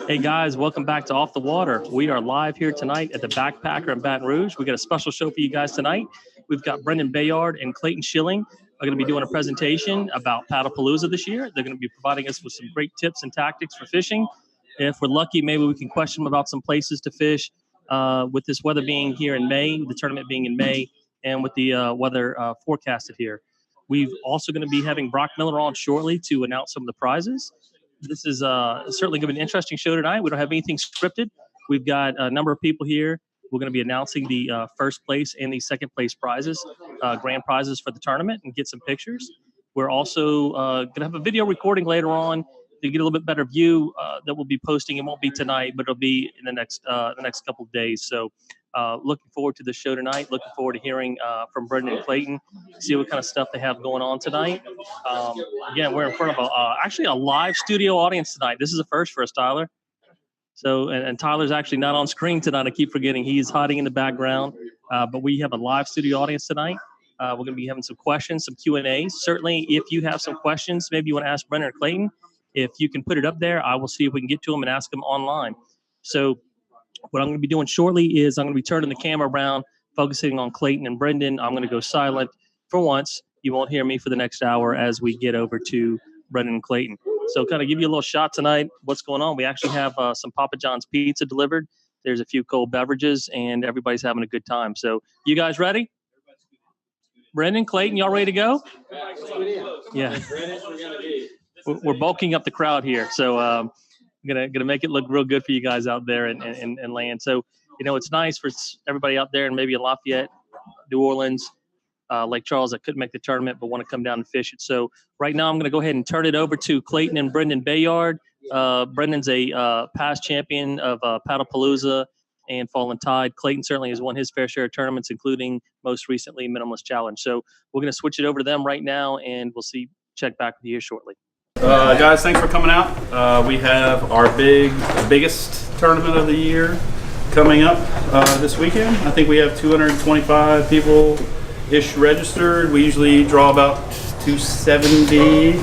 Hey guys, welcome back to Off the Water. We are live here tonight at the Backpacker in Baton Rouge. We got a special show for you guys tonight. We've got Brendan Bayard and Clayton Shilling are going to be doing a presentation about Paddlepalooza this year. They're going to be providing us with some great tips and tactics for fishing. If we're lucky, maybe we can question them about some places to fish. With this weather being here in May, the tournament being in May, and with the weather forecasted here. We've also going to be having Brock Miller on shortly to announce some of the prizes. This is certainly going to be an interesting show tonight. We don't have anything scripted. We've got a number of people here. We're going to be announcing the first place and the second place prizes, grand prizes for the tournament, and get some pictures. We're also going to have a video recording later on to get a little bit better view that we'll be posting. It won't be tonight, but it'll be in the next couple of days. So looking forward to the show tonight. Looking forward to hearing from Brendan and Clayton, see what kind of stuff they have going on tonight. Again, we're in front of actually a live studio audience tonight. This is a first for us, Tyler. So, and Tyler's actually not on screen tonight. I keep forgetting he's hiding in the background. But we have a live studio audience tonight. We're going to be having some questions, some Q&A. Certainly, if you have some questions, maybe you want to ask Brendan or Clayton, if you can put it up there, I will see if we can get to them and ask them online. So what I'm going to be doing shortly is I'm going to be turning the camera around, focusing on Clayton and Brendan. I'm going to go silent for once. You won't hear me for the next hour as we get over to Brendan and Clayton. So kind of give you a little shot tonight. What's going on? We actually have some Papa John's pizza delivered. There's a few cold beverages, and everybody's having a good time. So you guys ready? Brendan, Clayton, y'all ready to go? Yeah. We're bulking up the crowd here. So gonna make it look real good for you guys out there and land. So, you know, it's nice for everybody out there and maybe in Lafayette, New Orleans, Lake Charles that couldn't make the tournament but want to come down and fish it. So right now I'm going to go ahead and turn it over to Clayton and Brendan Bayard. Brendan's a past champion of Paddlepalooza and Fallen Tide. Clayton certainly has won his fair share of tournaments, including most recently Minimalist Challenge. So we're going to switch it over to them right now, and we'll check back with you here shortly. Guys, thanks for coming out. We have our biggest tournament of the year coming up this weekend. I think we have 225 people-ish registered. We usually draw about 270.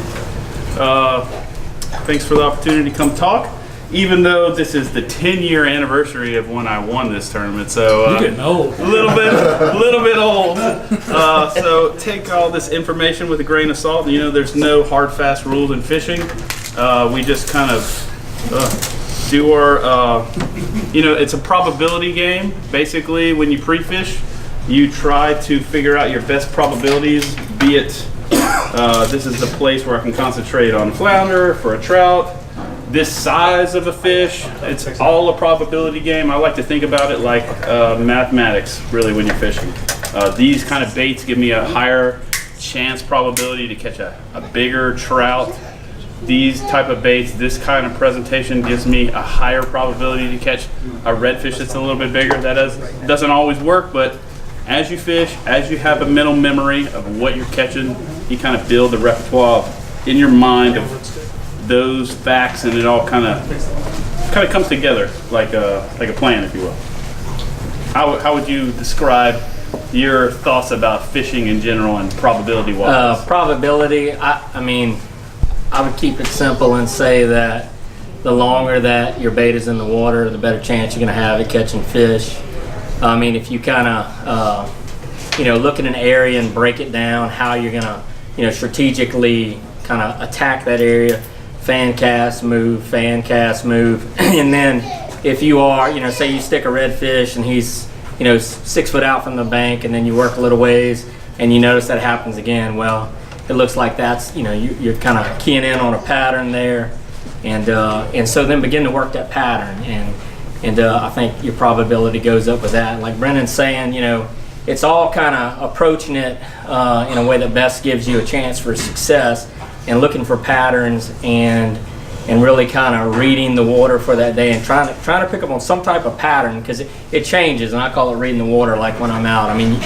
Thanks for the opportunity to come talk. Even though this is the 10-year anniversary of when I won this tournament, so you're getting old. a little bit old. So take all this information with a grain of salt. You know, there's no hard, fast rules in fishing. We just kind of do our, you know, it's a probability game. Basically, when you pre-fish, you try to figure out your best probabilities. Be it, this is the place where I can concentrate on flounder for a trout. This size of a fish, it's all a probability game. I like to think about it like mathematics, really, when you're fishing. These kind of baits give me a higher chance probability to catch a bigger trout. These type of baits, this kind of presentation gives me a higher probability to catch a redfish that's a little bit bigger. That doesn't always work, but as you fish, as you have a mental memory of what you're catching, you kind of build the repertoire in your mind of those facts, and it all kind of comes together like a plan, if you will. How would you describe your thoughts about fishing in general and probability wise? Probability, I mean, I would keep it simple and say that the longer that your bait is in the water, the better chance you're going to have at catching fish. I mean, if you kind of, you know, look at an area and break it down, how you're going to, you know, strategically kind of attack that area. Fan cast, move, and then if you are, you know, say you stick a redfish and he's, you know, 6 foot out from the bank, and then you work a little ways and you notice that happens again, well, it looks like that's, you know, you're kind of keying in on a pattern there, and so then begin to work that pattern, and I think your probability goes up with that. Like Brendan's saying, you know, it's all kind of approaching it in a way that best gives you a chance for success, and looking for patterns and really kind of reading the water for that day and trying to pick up on some type of pattern, because it changes, and I call it reading the water. Like when I'm out, I mean,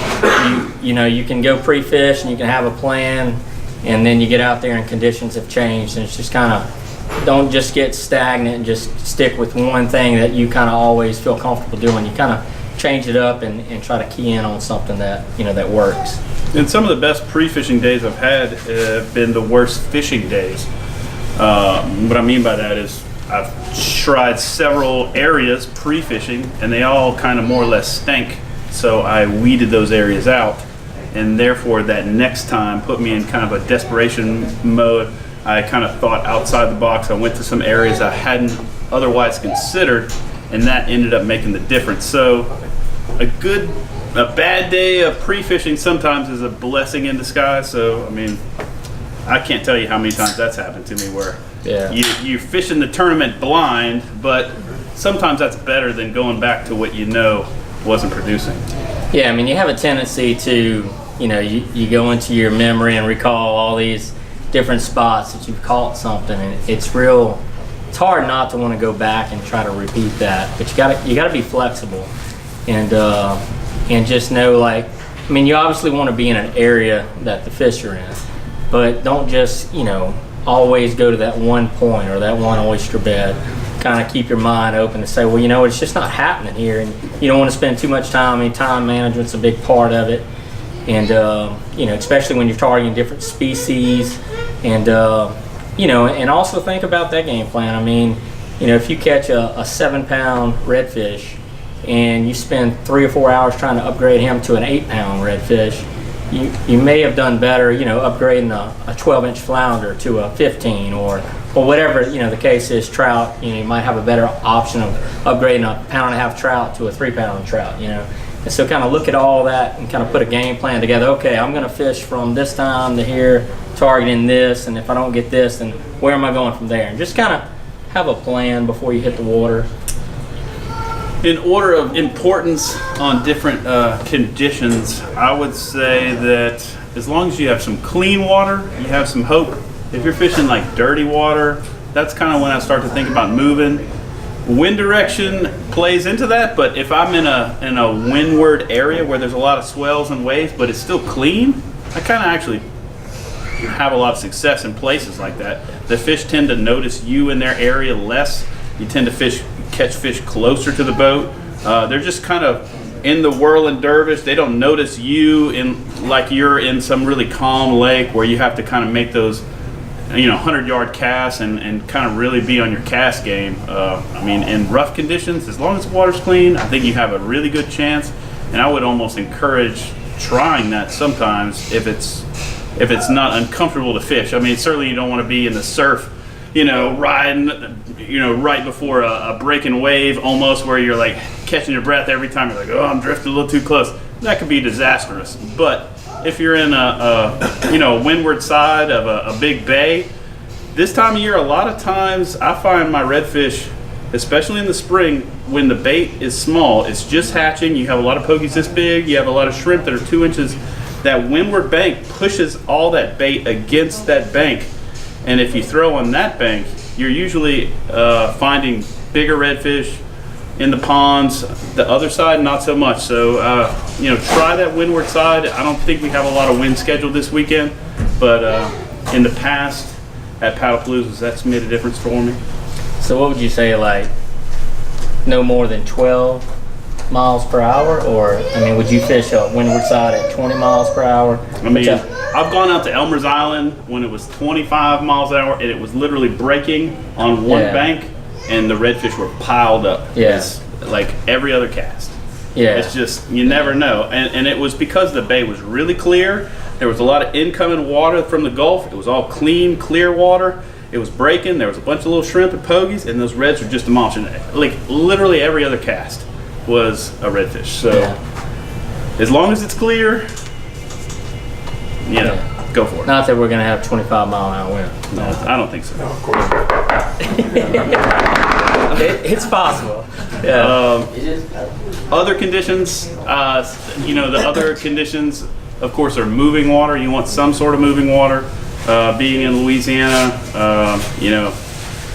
you know, you can go pre-fish and you can have a plan, and then you get out there and conditions have changed, and it's just kind of, don't just get stagnant and just stick with one thing that you kind of always feel comfortable doing. You kind of change it up and try to key in on something that, you know, that works. And some of the best pre-fishing days I've had have been the worst fishing days. What I mean by that is I've tried several areas pre-fishing, and they all kind of more or less stank. So I weeded those areas out, and therefore that next time put me in kind of a desperation mode. I kind of thought outside the box. I went to some areas I hadn't otherwise considered, and that ended up making the difference. So a bad day of pre-fishing sometimes is a blessing in disguise. So I mean, I can't tell you how many times that's happened to me where you're fishing the tournament blind, but sometimes that's better than going back to what you know wasn't producing. Yeah, I mean, you have a tendency to, you go into your memory and recall all these different spots that you've caught something, and it's hard not to want to go back and try to repeat that. But you gotta be flexible, and just know, like, I mean, you obviously want to be in an area that the fish are in, but don't just, always go to that one point or that one oyster bed. Kind of keep your mind open to say, well, it's just not happening here, and you don't want to spend too much time. I mean, time management's a big part of it, and especially when you're targeting different species, and and also think about that game plan. I mean, if you catch a 7-pound redfish and you spend 3 or 4 hours trying to upgrade him to an 8-pound redfish, you may have done better, upgrading a 12-inch flounder to a 15, or whatever the case is. Trout, you might have a better option of upgrading a 1.5-pound trout to a 3-pound trout. And so kind of look at all that and kind of put a game plan together. Okay, I'm going to fish from this time to here, targeting this, and if I don't get this, then where am I going from there? And just kind of have a plan before you hit the water. In order of importance on different conditions, I would say that as long as you have some clean water, you have some hope. If you're fishing like dirty water, that's kind of when I start to think about moving. Wind direction plays into that, but if I'm in a windward area where there's a lot of swells and waves, but it's still clean, I kind of actually have a lot of success in places like that. The fish tend to notice you in their area less. You tend to catch fish closer to the boat. They're just kind of in the whirling dervish. They don't notice you like you're in some really calm lake where you have to kind of make those 100-yard casts and kind of really be on your cast game. I mean, in rough conditions, as long as the water's clean, I think you have a really good chance. And I would almost encourage trying that sometimes if it's not uncomfortable to fish. I mean, certainly you don't want to be in the surf, riding, right before a breaking wave, almost where you're like catching your breath every time. You're like, oh, I'm drifting a little too close. That could be disastrous. But if you're in a windward side of a big bay, this time of year, a lot of times I find my redfish, especially in the spring, when the bait is small, it's just hatching, you have a lot of pokies this big, you have a lot of shrimp that are 2 inches, that windward bank pushes all that bait against that bank. And if you throw on that bank, you're usually finding bigger redfish in the ponds. The other side, not so much. So, try that windward side. I don't think we have a lot of wind scheduled this weekend, but in the past at Paddlepalooza, that's made a difference for me. So what would you say, like, no more than 12 miles per hour? Or, I mean, would you fish a windward side at 20 miles per hour? I mean, I've gone out to Elmer's Island when it was 25 miles an hour and it was literally breaking on one bank, and the redfish were piled up. It's like every other cast. It's just, you never know. And it was because the bay was really clear. There was a lot of incoming water from the Gulf. It was all clean, clear water. It was breaking. There was a bunch of little shrimp and pogies, and those reds were just demolishing. Like literally every other cast was a redfish. So as long as it's clear, go for it. Not that we're going to have 25-mile-an-hour wind. No, I don't think so. No, of course. It's possible. Other conditions, the other conditions, of course, are moving water. You want some sort of moving water. Being in Louisiana,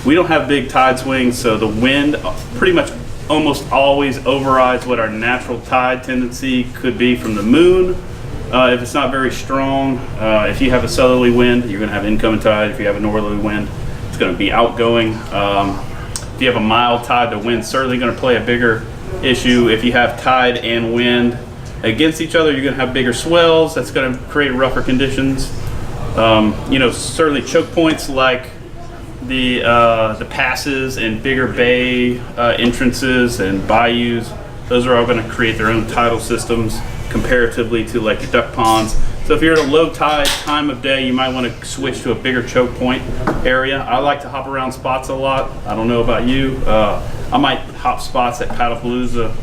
we don't have big tide swings, so the wind pretty much almost always overrides what our natural tide tendency could be from the moon. If it's not very strong, if you have a southerly wind, you're going to have incoming tide. If you have a northerly wind, it's going to be outgoing. If you have a mild tide, the wind's certainly going to play a bigger issue. If you have tide and wind against each other, you're going to have bigger swells. That's going to create rougher conditions. Certainly choke points like the passes and bigger bay entrances and bayous, those are all going to create their own tidal systems comparatively to like the duck ponds. So if you're at a low tide time of day, you might want to switch to a bigger choke point area. I like to hop around spots a lot. I don't know about you. I might hop spots at Paddlepalooza,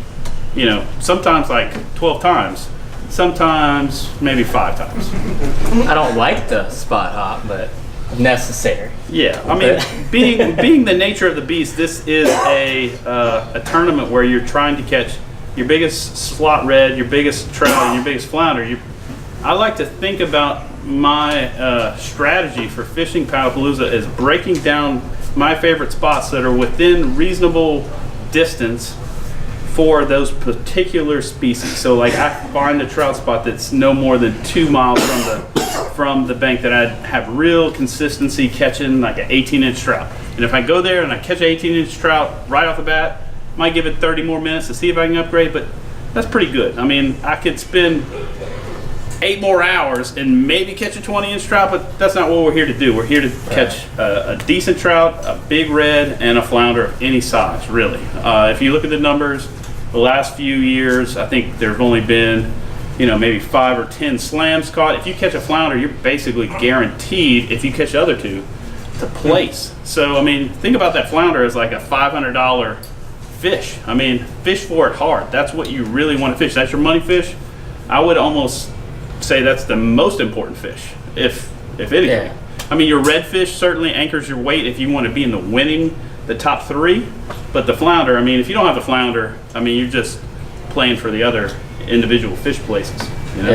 you know, sometimes like 12 times, sometimes maybe 5 times. I don't like the spot hop, but necessary. Yeah, I mean, being the nature of the beast, this is a tournament where you're trying to catch your biggest slot red, your biggest trout, and your biggest flounder. I like to think about my strategy for fishing Paddlepalooza as breaking down my favorite spots that are within reasonable distance for those particular species. So like I find a trout spot that's no more than 2 miles from the bank that I have real consistency catching like an 18-inch trout. And if I go there and I catch an 18-inch trout right off the bat, might give it 30 more minutes to see if I can upgrade, but that's pretty good. I mean, I could spend 8 more hours and maybe catch a 20-inch trout, but that's not what we're here to do. We're here to catch a decent trout, a big red, and a flounder of any size, really. If you look at the numbers, the last few years, I think there've only been, you know, maybe 5 or 10 slams caught. If you catch a flounder, you're basically guaranteed, if you catch the other 2, to place. So, I mean, think about that flounder as like a $500 fish. I mean, fish for it hard. That's what you really want to fish. That's your money fish. I would almost say that's the most important fish, if anything. Yeah. I mean, your redfish certainly anchors your weight if you want to be in the top 3. But the flounder, I mean, if you don't have the flounder, I mean, you're just playing for the other individual fish places. You know?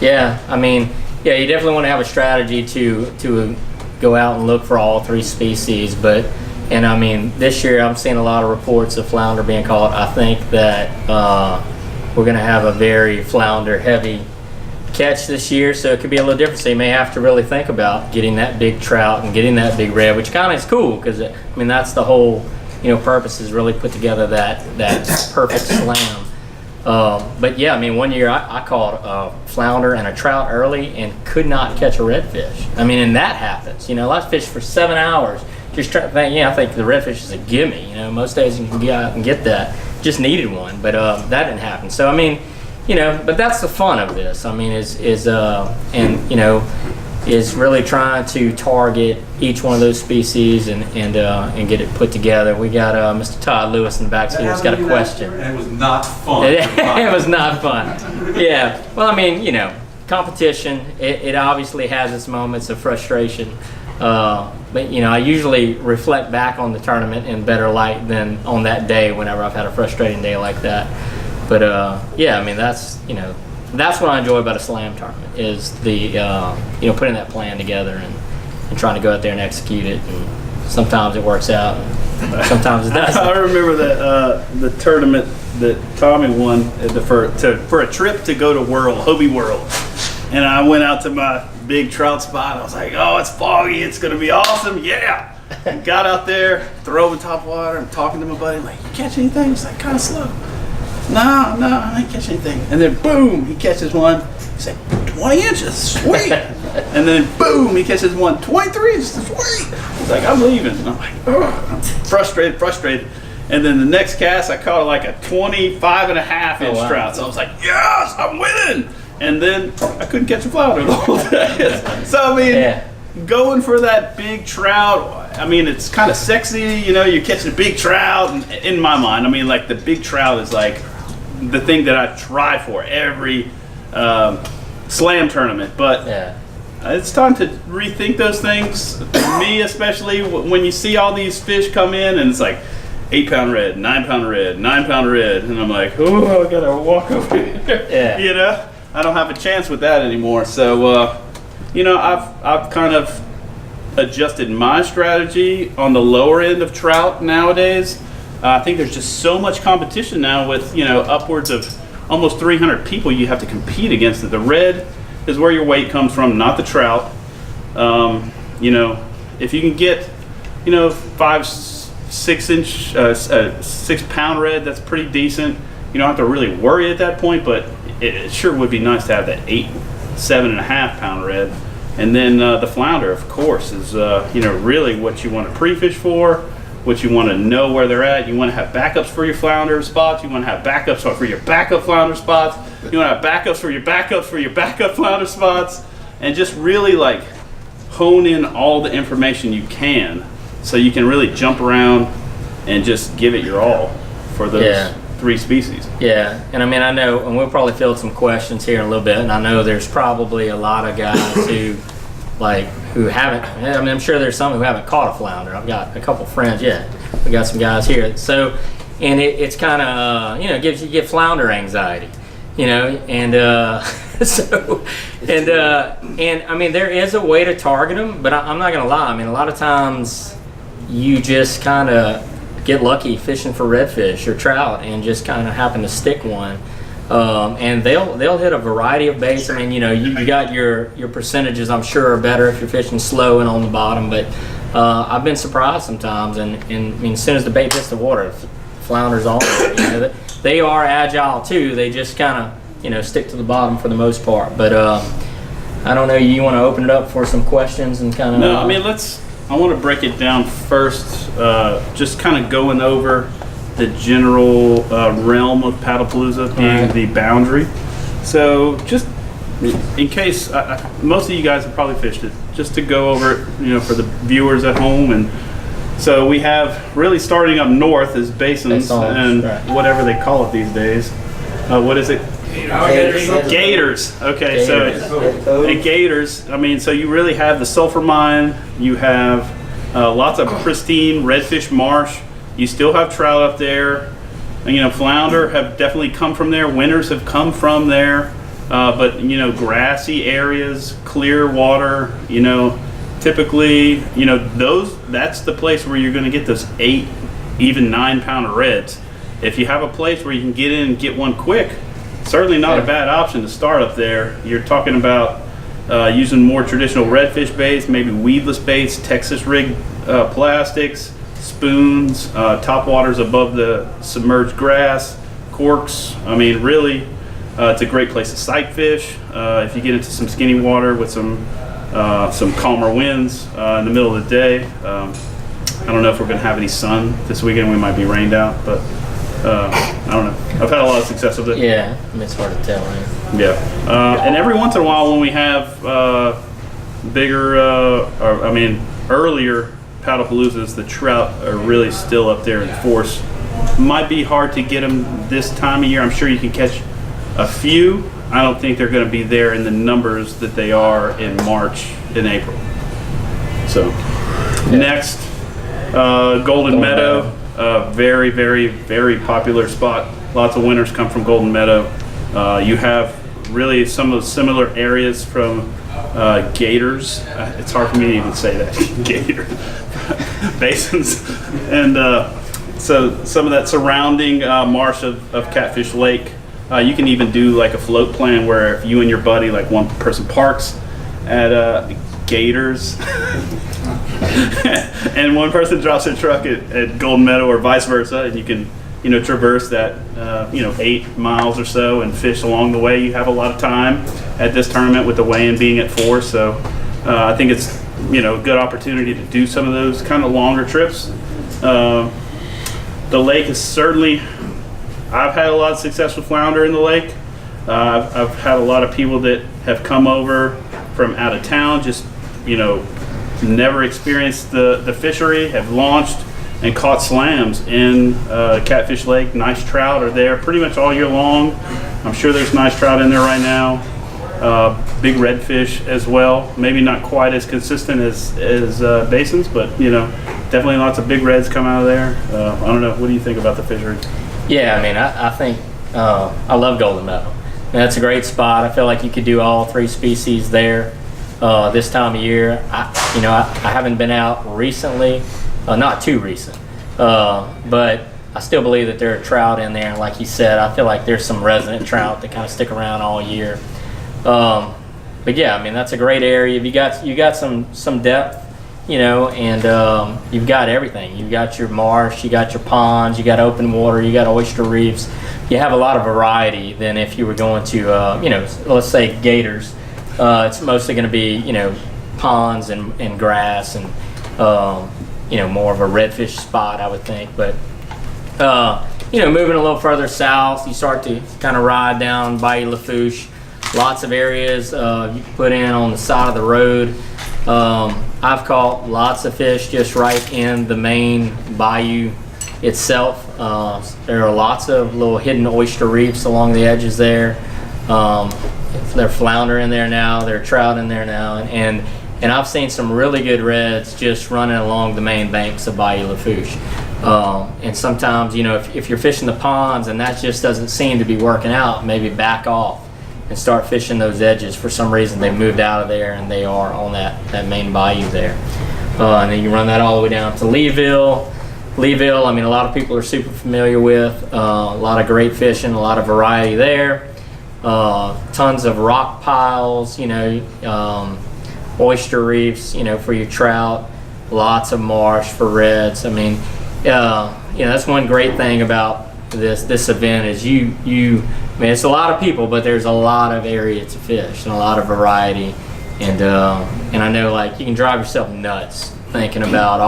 Yeah. I mean, yeah, you definitely want to have a strategy to go out and look for all 3 species. And I mean, this year I'm seeing a lot of reports of flounder being caught. I think that we're going to have a very flounder heavy catch this year, so it could be a little different. So you may have to really think about getting that big trout and getting that big red, which kind of is cool because I mean that's the whole purpose, is really put together that perfect slam. But yeah, I mean, one year I caught a flounder and a trout early and could not catch a redfish. I mean, and that happens. I fished for 7 hours just trying to think. I think the redfish is a gimme. most days you can get out and get that. Just needed one, but that didn't happen. So I mean. But that's the fun of this. I mean, is really trying to target each one of those species and get it put together. We got Mr. Todd Lewis in the back seat who's got a question. And it was not fun. It was not fun. Yeah. Well, I mean, competition. It obviously has its moments of frustration. But I usually reflect back on the tournament in better light than on that day whenever I've had a frustrating day like that. But yeah, I mean that's what I enjoy about a slam tournament is the putting that plan together and trying to go out there and execute it. And sometimes it works out, and sometimes it doesn't. I remember that the tournament that Tommy won for a trip to go to Hobie World, and I went out to my big trout spot. I was like, oh, it's foggy, it's gonna be awesome, yeah. Got out there, throw in top water, and talking to my buddy, like, you catch anything? He's like, kind of slow. No, I didn't catch anything. And then boom, he catches one. He's like, 20 inches, sweet. And then boom, he catches one, 23 inches, sweet. He's like, I'm leaving. And I'm like, oh, I'm frustrated. And then the next cast, I caught like a 25.5-inch trout. So I was like, yes, I'm winning. And then I couldn't catch a flounder the whole day. So I mean, going for that big trout, I mean, it's kind of sexy, you're catching a big trout. And in my mind, I mean, like the big trout is like the thing that I try for every slam tournament. But it's time to rethink those things. Me especially, when you see all these fish come in and it's like 8-pound red, 9-pound red, 9-pound red, and I'm like, oh, I gotta walk over here. I don't have a chance with that anymore. So I've kind of adjusted my strategy on the lower end of trout nowadays. I think there's just so much competition now with upwards of almost 300 people you have to compete against. The red is where your weight comes from, not the trout. If you can get 5-6 inch 6-pound red, that's pretty decent. You don't have to really worry at that point, but it sure would be nice to have that 7.5 pound red. And then the flounder, of course, is really what you want to pre-fish for, what you want to know where they're at. You want to have backups for your flounder spots. You want to have backups for your backup flounder spots. You want to have backups for your backups for your backup flounder spots, and just really like hone in all the information you can, so you can really jump around and just give it your all for those 3 species. Yeah, and I mean, I know, and we'll probably field some questions here in a little bit, and I know there's probably a lot of guys who haven't, I mean, I'm sure there's some who haven't caught a flounder. I've got a couple friends, we got some guys here. So, and it's kind of, you get flounder anxiety, and and I mean, there is a way to target them, but I'm not gonna lie. I mean, a lot of times you just kind of get lucky fishing for redfish or trout and just kind of happen to stick one, and they'll hit a variety of baits. I mean, you got your percentages, I'm sure, are better if you're fishing slow and on the bottom, but I've been surprised sometimes, and I mean, as soon as the bait hits the water, flounders on it. They are agile too. They just kind of stick to the bottom for the most part. But I don't know, you want to open it up for some questions and kind of No, I mean, I want to break it down first, just kind of going over the general realm of Paddlepalooza being the boundary. So just in case, most of you guys have probably fished it, just to go over it, for the viewers at home. And so we have, really starting up north is basins and whatever they call it these days. What is it? Gators. Okay, so at Gators, I mean, so you really have the sulfur mine, you have lots of pristine redfish marsh, you still have trout up there, and, flounder have definitely come from there, winters have come from there, but grassy areas, clear water, typically, that's the place where you're going to get those 8, even 9 pounder reds. If you have a place where you can get in and get one quick, certainly not a bad option to start up there. You're talking about using more traditional redfish baits, maybe weedless baits, Texas rig plastics, spoons, top waters above the submerged grass, corks. I mean, really, it's a great place to sight fish. If you get into some skinny water with some calmer winds in the middle of the day. I don't know if we're going to have any sun this weekend. We might be rained out, but I don't know. I've had a lot of success with it. Yeah, I mean, it's hard to tell, right? Yeah. And every once in a while when we have bigger, earlier Paddlepaloozas, the trout are really still up there in force. Might be hard to get them this time of year. I'm sure you can catch a few. I don't think they're going to be there in the numbers that they are in March and April. So, next, Golden Meadow. Very, very, very popular spot. Lots of winners come from Golden Meadow. You have really some of the similar areas from Gators. It's hard for me to even say that. Gator basins. And so some of that surrounding marsh of Catfish Lake. You can even do like a float plan where if you and your buddy, like one person parks at Gators and one person drops their truck at Golden Meadow or vice versa, and you can traverse that 8 miles or so and fish along the way. You have a lot of time at this tournament with the weigh-in being at 4, so I think it's a good opportunity to do some of those kind of longer trips. The lake is certainly, I've had a lot of success with flounder in the lake. I've had a lot of people that have come over from out of town, just never experienced the fishery, have launched and caught slams in Catfish Lake. Nice trout are there pretty much all year long. I'm sure there's nice trout in there right now. Big redfish as well. Maybe not quite as consistent as basins, but definitely lots of big reds come out of there. I don't know. What do you think about the fishery? Yeah, I mean, I think I love Golden Meadow. That's a great spot. I feel like you could do all 3 species there this time of year. I haven't been out recently, not too recent, but I still believe that there are trout in there. Like you said, I feel like there's some resident trout that kind of stick around all year. But yeah, I mean, that's a great area. You got some depth, and you've got everything. You've got your marsh, you got your ponds, you got open water, you got oyster reefs. You have a lot of variety than if you were going to, let's say Gators. it's mostly going to be, you know, ponds and grass and, you know, more of a redfish spot, I would think. But, you know, moving a little further south, you start to kind of ride down Bayou Lafourche. Lots of areas you can put in on the side of the road. I've caught lots of fish just right in the main bayou itself. There are lots of little hidden oyster reefs along the edges there. There are flounder in there now, there are trout in there now, and I've seen some really good reds just running along the main banks of Bayou Lafourche. And sometimes, you know, if you're fishing the ponds and that just doesn't seem to be working out, maybe back off and start fishing those edges. For some reason they moved out of there and they are on that main bayou there. And then you run that all the way down to Leeville. Leeville, I mean, a lot of people are super familiar with. A lot of great fishing, a lot of variety there. Tons of rock piles, you know, oyster reefs, you know, for your trout. Lots of marsh for reds. I mean, you know, that's one great thing about this event is I mean, it's a lot of people, but there's a lot of area to fish and a lot of variety. And I know, like, you can drive yourself nuts thinking about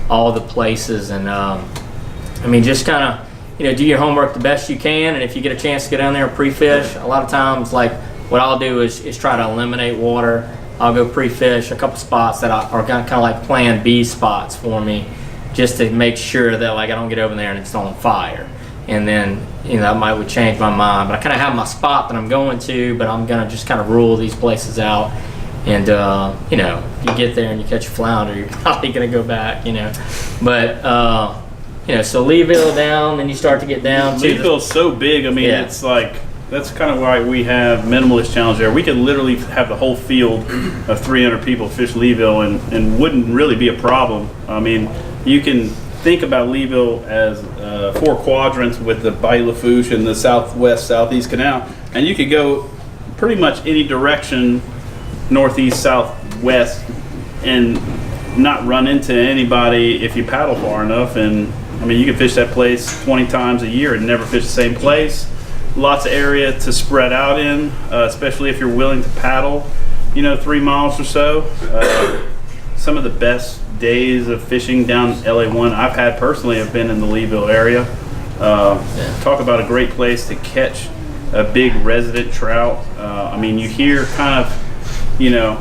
all the places. And I mean, just kind of, you know, do your homework the best you can. And if you get a chance to go down there and pre-fish, a lot of times, like, what I'll do is try to eliminate water. I'll go pre-fish a couple spots that are kind of like plan B spots for me, just to make sure that, like, I don't get over there and it's on fire. And then, you know, that would change my mind. But I kind of have my spot that I'm going to, but I'm gonna just kind of rule these places out. And you know, if you get there and you catch a flounder, you're probably gonna go back, you know. But you know, so Leeville down, then you start to get down to Leeville's so big. I mean, Yeah. it's like, that's kind of why we have minimalist challenge there. We could literally have the whole field of 300 people fish Leeville and wouldn't really be a problem. I mean, you can think about Leeville as 4 quadrants with the Bayou Lafourche and the southwest, southeast canal, and you could go pretty much any direction, northeast, southwest, and not run into anybody if you paddle far enough. And I mean, you can fish that place 20 times a year and never fish the same place. Lots of area to spread out in, especially if you're willing to paddle, you know, 3 miles or so. Some of the best days of fishing down LA1 I've had personally have been in the Leeville area. Talk about a great place to catch a big resident trout. I mean, you hear kind of, you know,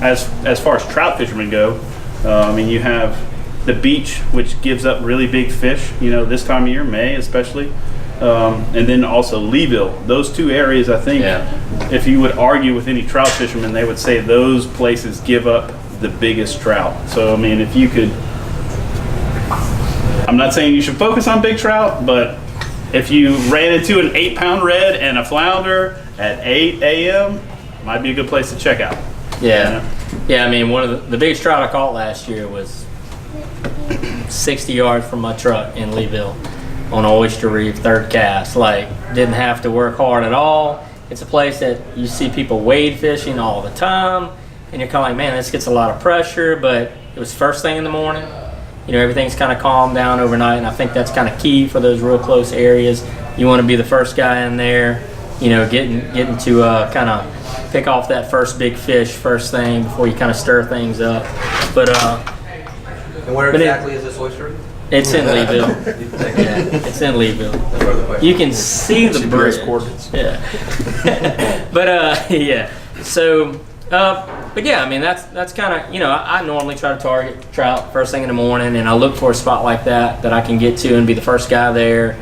as far as trout fishermen go, I mean, you have the beach, which gives up really big fish, you know, this time of year, May especially. And then also Leeville. Those 2 areas, I think, if you would argue with any trout fishermen, they would say those places give up the biggest trout. So I mean, if you could, I'm not saying you should focus on big trout, but if you ran into an 8-pound red and a flounder at 8 a.m., might be a good place to check out. Yeah. You know? Yeah, I mean, one of the biggest trout I caught last year was 60 yards from my truck in Leeville on Oyster Reef, 3rd cast. Like, didn't have to work hard at all. It's a place that you see people wade fishing all the time, and you're kind of like, man, this gets a lot of pressure, but it was first thing in the morning. You know, everything's kind of calmed down overnight, and I think that's kind of key for those real close areas. You want to be the first guy in there, you know, getting to kind of pick off that first big fish first thing before you kind of stir things up. But and where exactly is this oyster? It's in Leeville. Yeah, it's in Leeville. You can see the bridge. Yeah. But yeah. So, but yeah, I mean, that's kind of, you know, I normally try to target trout first thing in the morning, and I look for a spot like that I can get to and be the first guy there,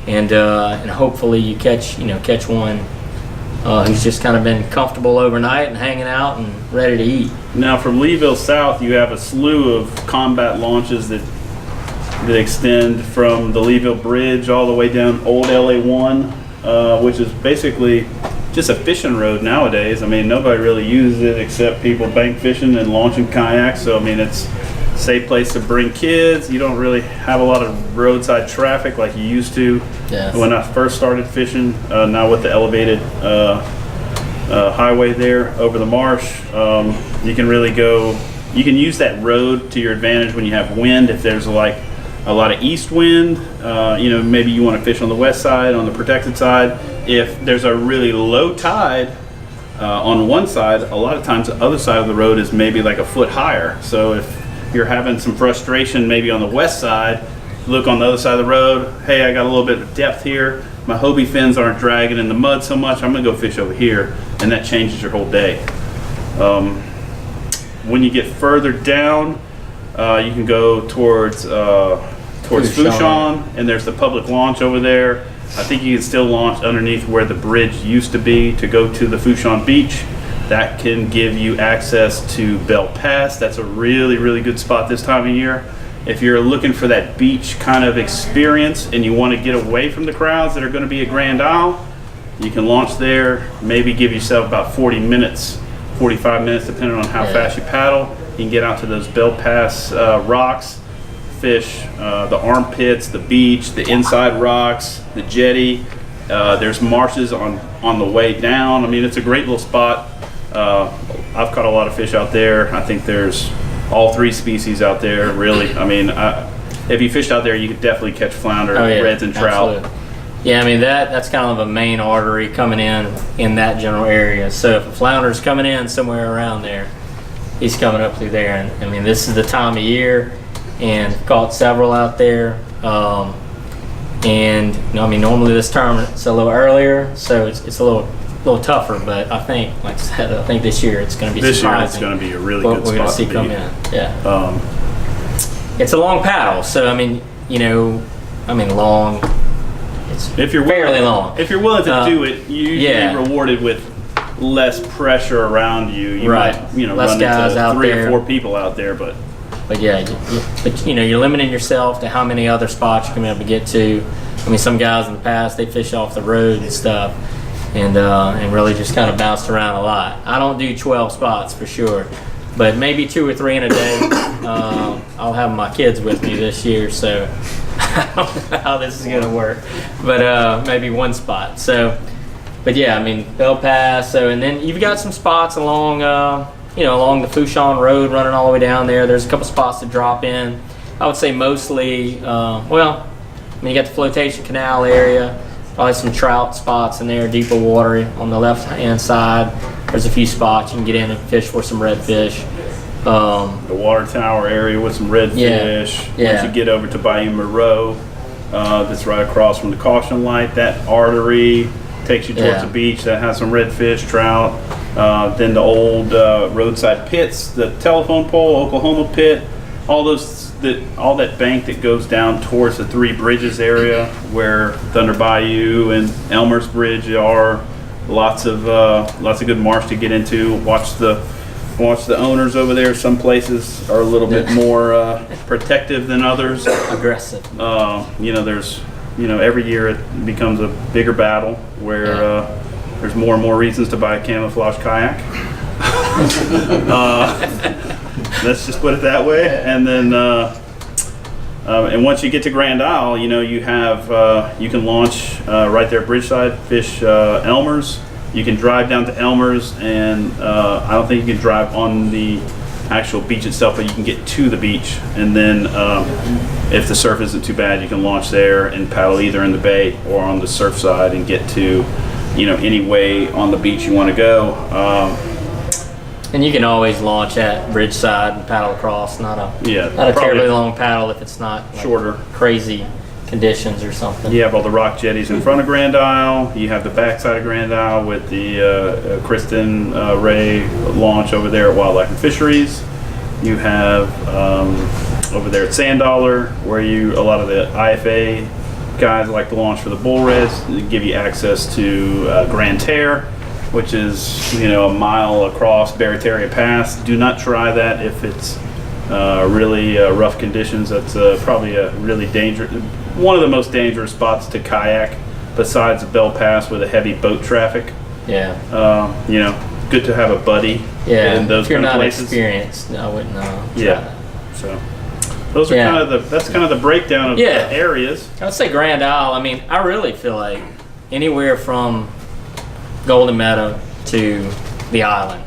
and hopefully you catch one who's just kind of been comfortable overnight and hanging out and ready to eat. Now, from Leeville south, you have a slew of combat launches that extend from the Leeville Bridge all the way down Old LA1, which is basically just a fishing road nowadays. I mean, nobody really uses it except people bank fishing and launching kayaks. So, I mean, it's a safe place to bring kids. You don't really have a lot of roadside traffic like you used to when I first started fishing. Now with the elevated highway there over the marsh, you can really go, you can use that road to your advantage when you have wind. If there's like a lot of east wind, you know, maybe you want to fish on the west side, on the protected side. If there's a really low tide, on one side, a lot of times the other side of the road is maybe like a foot higher. So if you're having some frustration maybe on the west side, look on the other side of the road, hey, I got a little bit of depth here. My Hobie fins aren't dragging in the mud so much. I'm gonna go fish over here, and that changes your whole day. When you get further down, you can go towards Fouchon, and there's the public launch over there. I think you can still launch underneath where the bridge used to be to go to the Fouchon beach. That can give you access to Belle Pass. That's a really, really good spot this time of year. If you're looking for that beach kind of experience and you want to get away from the crowds that are going to be at Grand Isle, you can launch there, maybe give yourself about 40 minutes, 45 minutes, depending on how fast you paddle. You can get out to those Belle Pass rocks, fish the armpits, the beach, the inside rocks, the jetty. There's marshes on the way down. I mean, it's a great little spot. I've caught a lot of fish out there. I think there's all three species out there, really. I mean, if you fished out there, you could definitely catch flounder, reds, and trout. Absolutely. Yeah, I mean, that's kind of a main artery coming in that general area. So if a flounder's coming in somewhere around there, he's coming up through there. And I mean, this is the time of year, and caught several out there. And you know, I mean, normally this tournament's a little earlier, so it's a little tougher. But I think, like I said, I think this year it's going to be this surprising. Year it's going to be a really good spot. We're going to see come in. Yeah. It's a long paddle, so I mean, you know, long. If you're fairly long. If you're willing to do it, you usually rewarded with less pressure around you. You might, less run guys into out 3 there. or 4 people out there, but yeah, but you're limiting yourself to how many other spots you're gonna be able to get to. I mean, some guys in the past, they fish off the road and stuff, and really just kind of bounced around a lot. I don't do 12 spots for sure, but maybe 2 or 3 in a day. I'll have my kids with me this year, so I don't know how this is gonna work, but maybe 1 spot. So, but yeah, I mean, Belle Pass. So, and then you've got some spots along, along the Fouchon Road, running all the way down there. There's a couple spots to drop in. I would say mostly, you got the flotation canal area. Probably some trout spots in there, deeper water on the left-hand side. There's a few spots you can get in and fish for some redfish. The water tower area with some redfish. Once you get over to Bayou Moreau, that's right across from the caution light, that artery takes you towards the beach that has some redfish, trout. Then the old roadside pits, the telephone pole, Oklahoma pit, all that bank that goes down towards the 3 bridges area where Thunder Bayou and Elmer's Bridge are. Lots of good marsh to get into. Watch the owners over there. Some places are a little bit more protective than others. Aggressive. There's every year it becomes a bigger battle where there's more and more reasons to buy a camouflage kayak. Let's just put it that way. And then and once you get to Grand Isle, you have you can launch right there bridgeside, fish Elmer's. You can drive down to Elmer's, and I don't think you can drive on the actual beach itself, but you can get to the beach. And then if the surf isn't too bad, you can launch there and paddle either in the bay or on the surf side and get to any way on the beach you want to go. And you can always launch at bridgeside and paddle across. Not a terribly long paddle if it's not shorter, crazy conditions or something. You have all the rock jetties in front of Grand Isle. You have the backside of Grand Isle with the Kristen Ray launch over there at Wildlife and Fisheries. You have over there at Sand Dollar, where a lot of the IFA guys like to launch for the bull reds, give you access to Grand Terre, which is a mile across Barataria Pass. Do not try that if it's really rough conditions. That's probably a really one of the most dangerous spots to kayak, besides Belle Pass with a heavy boat traffic. Yeah. Good to have a buddy. Yeah. In those if you're kind of not places. Experienced, I wouldn't know. Yeah. So those are that's kind of the breakdown of the areas. I would say Grand Isle. I mean, I really feel like anywhere from Golden Meadow to the island,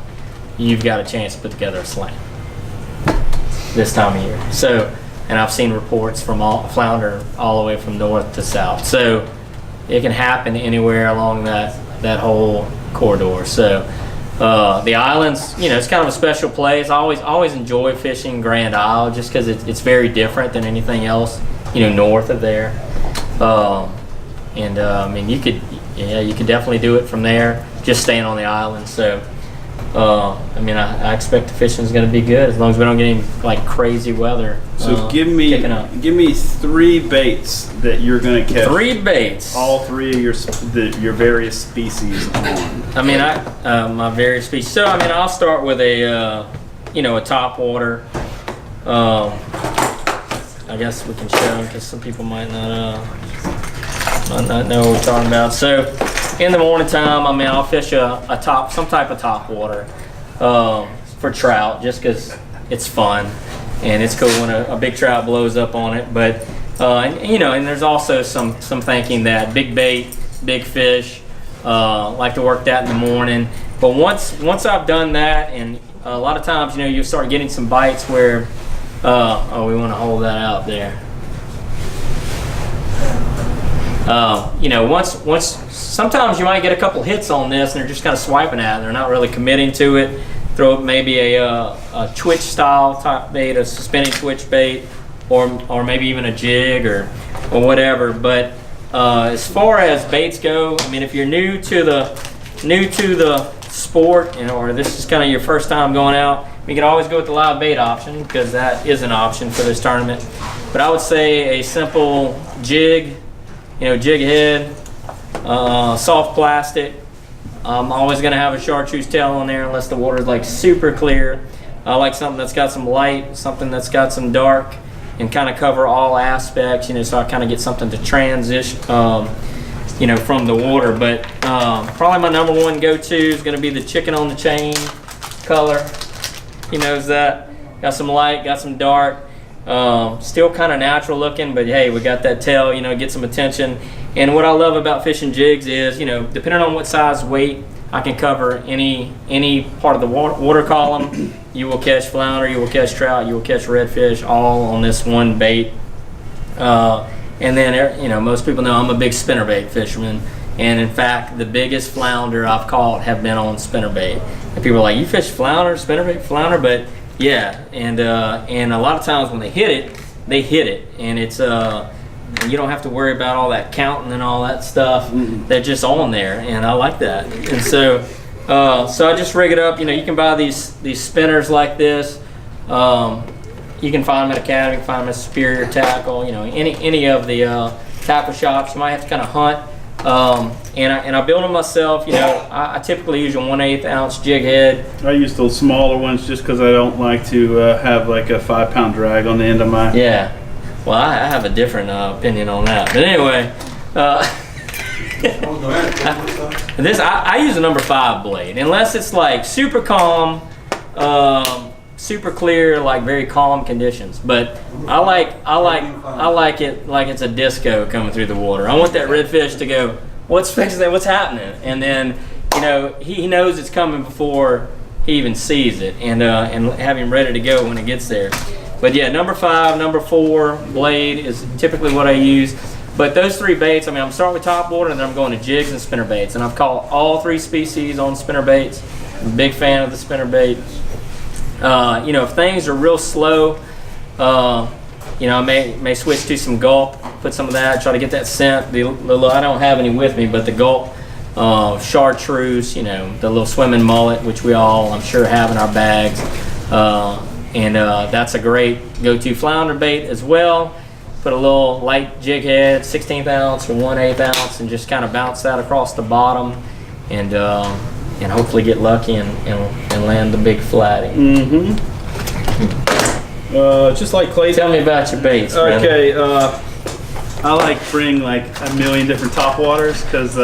you've got a chance to put together a slam this time of year. So, and I've seen reports from flounder all the way from north to south. So it can happen anywhere along that whole corridor. So The islands, you know, it's kind of a special place. I always enjoy fishing Grand Isle just because it's very different than anything else, you know, north of there. I mean, you could definitely do it from there, just staying on the island. So, I mean, I expect the fishing is going to be good as long as we don't get any like crazy weather. So give me 3 baits that you're going to catch. 3 baits. All 3 of your various species on. I mean, my various species. So I mean, I'll start with a top water. I guess we can show them because some people might not know what we're talking about. So in the morning time, I mean, I'll fish some type of top water for trout, just because it's fun and it's cool when a big trout blows up on it. But and there's also some thinking that big bait, big fish, like to work that in the morning. But once I've done that, and a lot of times, you know, you start getting some bites where we want to hold that out there. Sometimes you might get a couple hits on this and they're just kind of swiping at it. They're not really committing to it. Throw maybe a twitch style type bait, a suspended twitch bait, or maybe even a jig or whatever. But as far as baits go, I mean, if you're new to the sport, or this is kind of your first time going out, you can always go with the live bait option because that is an option for this tournament. But I would say a simple jig, jig head, soft plastic. I'm always going to have a chartreuse tail on there unless the water is like super clear. I like something that's got some light, something that's got some dark, and kind of cover all aspects, so I kind of get something to transition, from the water. But probably my number one go-to is going to be the chicken on the chain color. He knows that. Got some light, got some dark. Still kind of natural looking, but hey, we got that tail, get some attention. And what I love about fishing jigs is, depending on what size weight, I can cover any part of the water column. You will catch flounder, you will catch trout, you will catch redfish, all on this one bait. And then, most people know I'm a big spinnerbait fisherman. And in fact, the biggest flounder I've caught have been on spinnerbait. And people are like, you fish flounder, spinnerbait, flounder? But yeah, and a lot of times when they hit it, and it's you don't have to worry about all that counting and all that stuff. They're just on there, and I like that. And so I just rig it up. You can buy these spinners like this. You can find them at Academy, you can find them at Superior Tackle. Any of the tackle shops. You might have to kind of hunt. And I build them myself. I typically use a 1/8 ounce jig head. I use those smaller ones just because I don't like to have like a 5-pound drag on the end of mine. Yeah. Well, I have a different opinion on that. But anyway, I use a number 5 blade, unless it's like super calm, super clear, like very calm conditions. But I like it like it's a disco coming through the water. I want that redfish to go, what's happening? And then he knows it's coming before he even sees it, and have him ready to go when it gets there. But yeah, number 5, number 4 blade is typically what I use. But those 3 baits, I'm starting with top water, and then I'm going to jigs and spinner baits. And I've caught all 3 species on spinner baits. I'm a big fan of the spinner bait. If things are real slow, I may switch to some gulp, put some of that, try to get that scent. I don't have any with me, but the gulp, chartreuse, the little swimming mullet, which we all, I'm sure, have in our bags. And that's a great go-to flounder bait as well. Put a little light jig head, 1/16 ounce or 1/8 ounce, and just kind of bounce that across the bottom, and hopefully get lucky and land the big flatty. Just like Clayton. Tell me about your baits. Okay, I like bring like a million different top waters because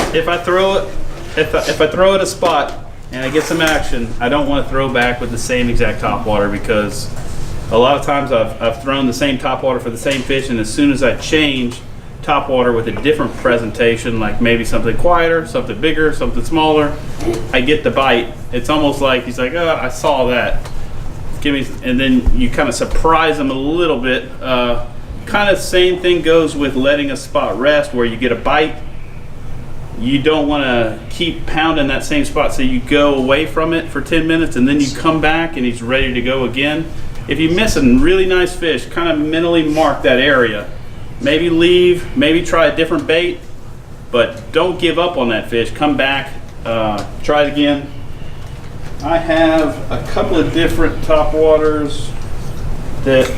if I throw it at a spot and I get some action, I don't want to throw back with the same exact top water, because a lot of times I've thrown the same top water for the same fish, and as soon as I change top water with a different presentation, like maybe something quieter, something bigger, something smaller, I get the bite. It's almost like he's like, oh, I saw that. Give me, and then you kind of surprise them a little bit. Kind of same thing goes with letting a spot rest, where you get a bite, you don't want to keep pounding that same spot, so you go away from it for 10 minutes and then you come back and he's ready to go again. If you miss a really nice fish, kind of mentally mark that area. Maybe leave, maybe try a different bait, but don't give up on that fish. Come back, try it again. I have a couple of different top waters that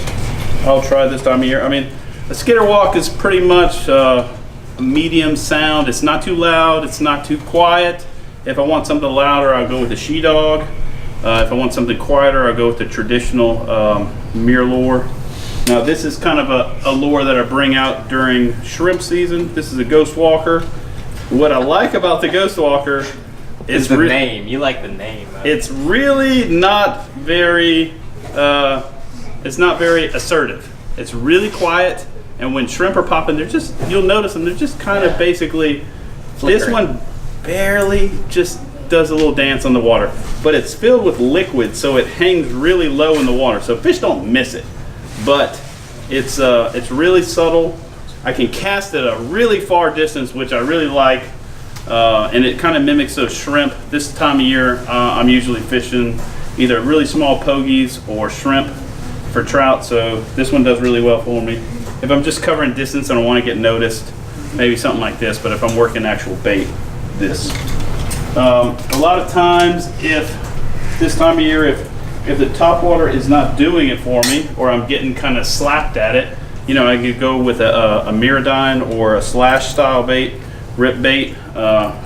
I'll try this time of year. I mean, a skitter walk is pretty much a medium sound. It's not too loud, it's not too quiet. If I want something louder, I'll go with the she-dog. If I want something quieter, I'll go with the traditional mirror lure. Now this is kind of a lure that I bring out during shrimp season. This is a ghost walker. What I like about the ghost walker is the name. You like the name. It's really not very, it's not very assertive. It's really quiet, and when shrimp are popping, they're just, you'll notice them, they're just kind of basically, flickering. This one barely just does a little dance on the water, but it's filled with liquid, so it hangs really low in the water, so fish don't miss it. But it's really subtle. I can cast it a really far distance, which I really like, and it kind of mimics those shrimp. This time of year, I'm usually fishing either really small pogies or shrimp for trout, so this one does really well for me. If I'm just covering distance and I want to get noticed, maybe something like this, but if I'm working actual bait, this. A lot of times, if this time of year, if the top water is not doing it for me, or I'm getting kind of slapped at it, you know, I could go with a Miradine or a slash style bait, rip bait,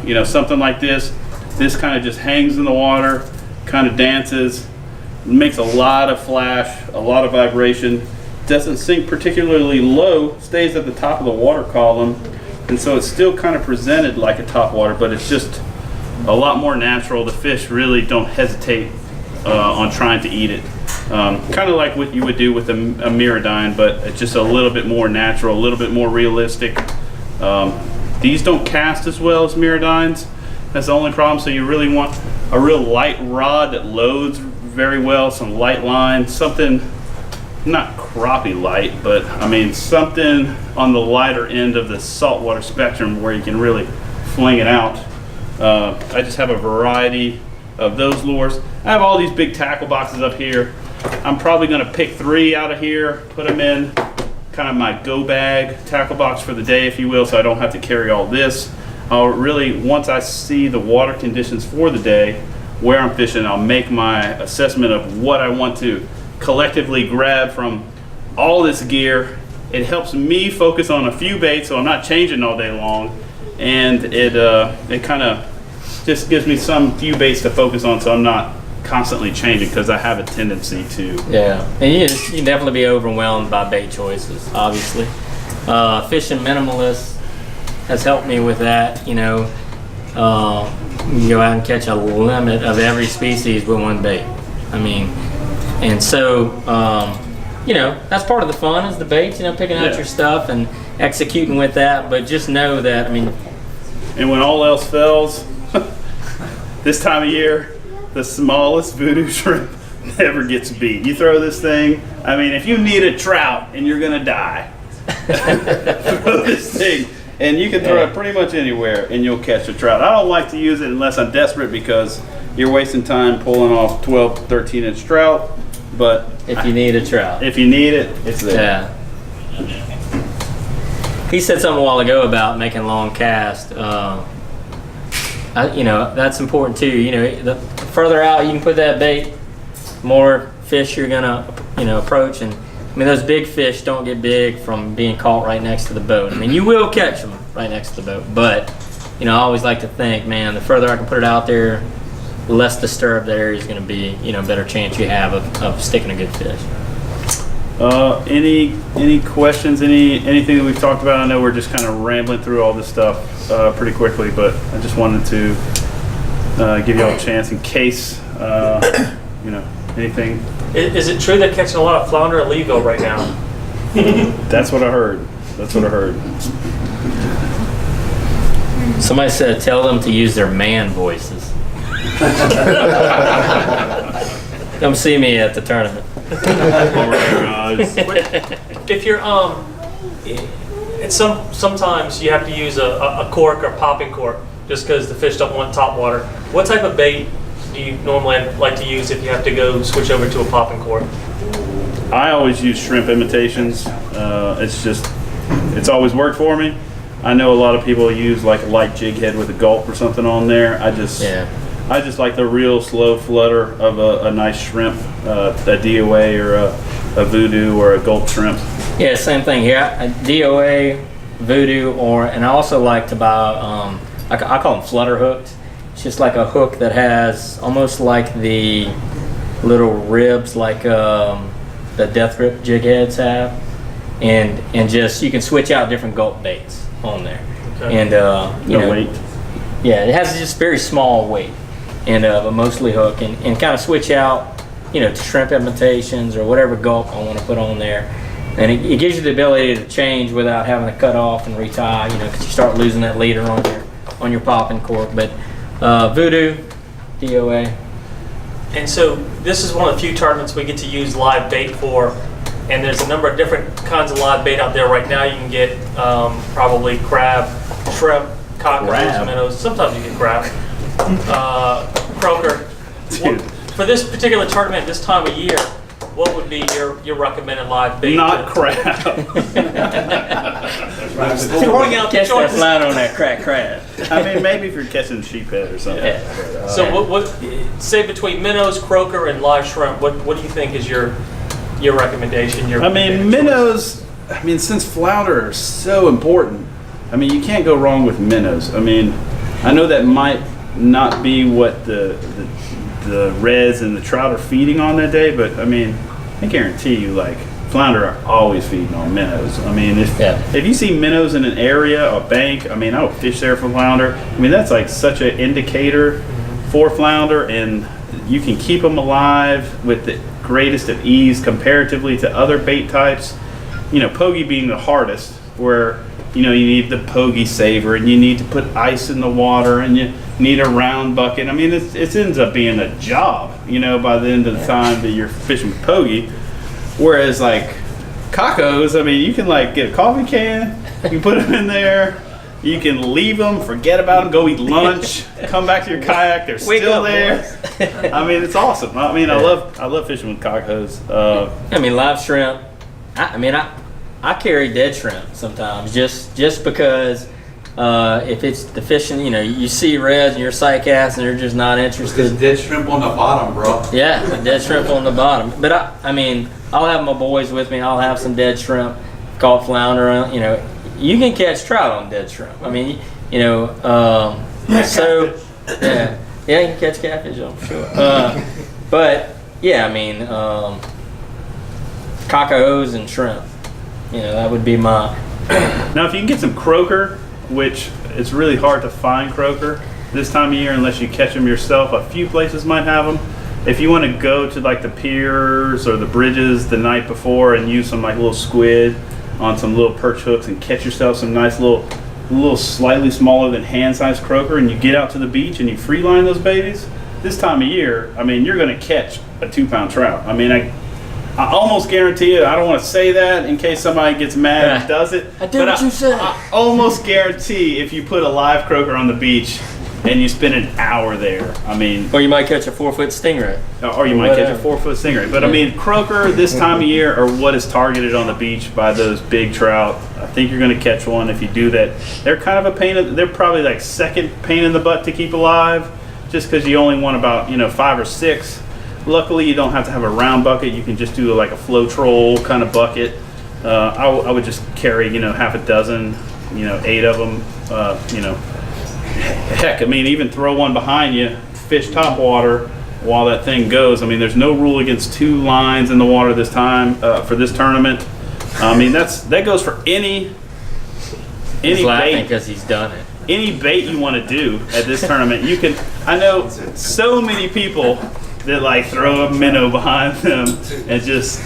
you know, something like this. This kind of just hangs in the water, kind of dances, makes a lot of flash, a lot of vibration, doesn't sink particularly low, stays at the top of the water column, and so it's still kind of presented like a top water, but it's just a lot more natural. The fish really don't hesitate on trying to eat it. Kind of like what you would do with a Miradine, but it's just a little bit more natural, a little bit more realistic. These don't cast as well as Miradines. That's the only problem, so you really want a real light rod that loads very well, some light line, something not crappie light, but I mean something on the lighter end of the saltwater spectrum where you can really fling it out. I just have a variety of those lures. I have all these big tackle boxes up here. I'm probably going to pick 3 out of here, put them in kind of my go bag tackle box for the day, if you will, so I don't have to carry all this. I'll really, once I see the water conditions for the day, where I'm fishing, I'll make my assessment of what I want to collectively grab from all this gear. It helps me focus on a few baits, so I'm not changing all day long, and it kind of just gives me some few baits to focus on, so I'm not constantly changing, because I have a tendency to. Yeah, and you can definitely be overwhelmed by bait choices, obviously. Fishing Minimalist has helped me with that, you know. You go out and catch a limit of every species with one bait. I mean, and so, you know, that's part of the fun is the baits, you know, picking out your stuff and executing with that, but just know that, I mean. And when all else fails, this time of year, the smallest voodoo shrimp never gets beat. You throw this thing, I mean, if you need a trout and you're gonna die, throw this thing, and you can throw it pretty much anywhere and you'll catch a trout. I don't like to use it unless I'm desperate, because you're wasting time pulling off 12, 13-inch trout, but if you need a trout. If you need it, it's there. Yeah. He said something a while ago about making long casts. You know, that's important too. You know, the further out you can put that bait, more fish you're gonna, you know, approach. And I mean, those big fish don't get big from being caught right next to the boat. I mean, you will catch them right next to the boat, but you know, I always like to think, man, the further I can put it out there, the less disturbed that area is going to be. You know, better chance you have of sticking a good fish. Any questions? Anything that we've talked about? I know we're just kind of rambling through all this stuff pretty quickly, but I just wanted to give you all a chance in case you know, anything. Is it true they're catching a lot of flounder illegal right now? That's what I heard. That's what I heard. Somebody said, tell them to use their man voices. Come see me at the tournament. If you're it's sometimes you have to use a cork or popping cork. just because the fish don't want top water. What type of bait do you normally like to use if you have to go switch over to a popping cork? I always use shrimp imitations. It's always worked for me. I know a lot of people use like a light jig head with a gulp or something on there. I just like the real slow flutter of a nice shrimp, a DOA or a voodoo or a gulp shrimp. Yeah, same thing here. A DOA, voodoo, and I also like to buy, I call them flutter hooks. It's just like a hook that has almost like the little ribs like the death grip jig heads have. And just, you can switch out different gulp baits on there. Okay. And, Weight. Yeah, it has just very small weight, and but mostly hook, and kind of switch out, to shrimp imitations or whatever gulp I want to put on there. And it gives you the ability to change without having to cut off and retie, because you start losing that leader on your popping cork. But voodoo, DOA. And so this is one of the few tournaments we get to use live bait for. And there's a number of different kinds of live bait out there right now. You can get probably crab, shrimp, cockatoos, minnows. Sometimes you get crab, croaker. For this particular tournament, this time of year, what would be your recommended live bait? Not crab. Throwing out the Catch that choices. flounder on that cracked crab. I mean, maybe if you're catching sheephead or something. Yeah. So what say between minnows, croaker, and live shrimp? What do you think is your recommendation? Minnows, since flounder are so important, you can't go wrong with minnows. I know that might not be what the reds and the trout are feeding on that day, but I guarantee you, like, flounder are always feeding on minnows. If you see minnows in an area, a bank, I would fish there for flounder. That's like such an indicator for flounder, and you can keep them alive with the greatest of ease comparatively to other bait types. Pogie being the hardest, where you need the pogie saver, and you need to put ice in the water, and you need a round bucket. It ends up being a job, by the end of the time that you're fishing with pogie. Whereas like cacos, you can like get a coffee can, you put them in there, you can leave them, forget about them, go eat lunch, come back to your kayak, they're still there. It's awesome. I love fishing with cacos. Live shrimp. I carry dead shrimp sometimes, just because if it's the fishing, you see reds and you're sight cast and they're just not interested. There's dead shrimp on the bottom, bro. Yeah, the dead shrimp on the bottom. But I'll have my boys with me. I'll have some dead shrimp, called flounder. You can catch trout on dead shrimp. So yeah, you can catch catfish, I'm sure. But yeah, cacos and shrimp. That would be my. Now, if you can get some croaker, which it's really hard to find croaker this time of year unless you catch them yourself. A few places might have them. If you want to go to like the piers or the bridges the night before and use some like little squid on some little perch hooks and catch yourself some nice little slightly smaller than hand-sized croaker, and you get out to the beach and you free line those babies, this time of year, you're going to catch a 2-pound trout. I almost guarantee it. I don't want to say that in case somebody gets mad and does it. I did what you said. I almost guarantee if you put a live croaker on the beach and you spend an hour there, Or you might catch a 4-foot stingray. Or you might catch a 4-foot stingray. But croaker this time of year are what is targeted on the beach by those big trout. I think you're going to catch one if you do that. They're kind of they're probably like second pain in the butt to keep alive, just because you only want about 5 or 6. Luckily, you don't have to have a round bucket. You can just do like a flow troll kind of bucket. I would just carry, half a dozen, 8 of them. Heck, even throw one behind you, fish top water while that thing goes. There's no rule against 2 lines in the water this time for this tournament. That goes for any He's laughing bait. because he's done it. Any bait you want to do at this tournament, you can. I know so many people that like throw a minnow behind them and just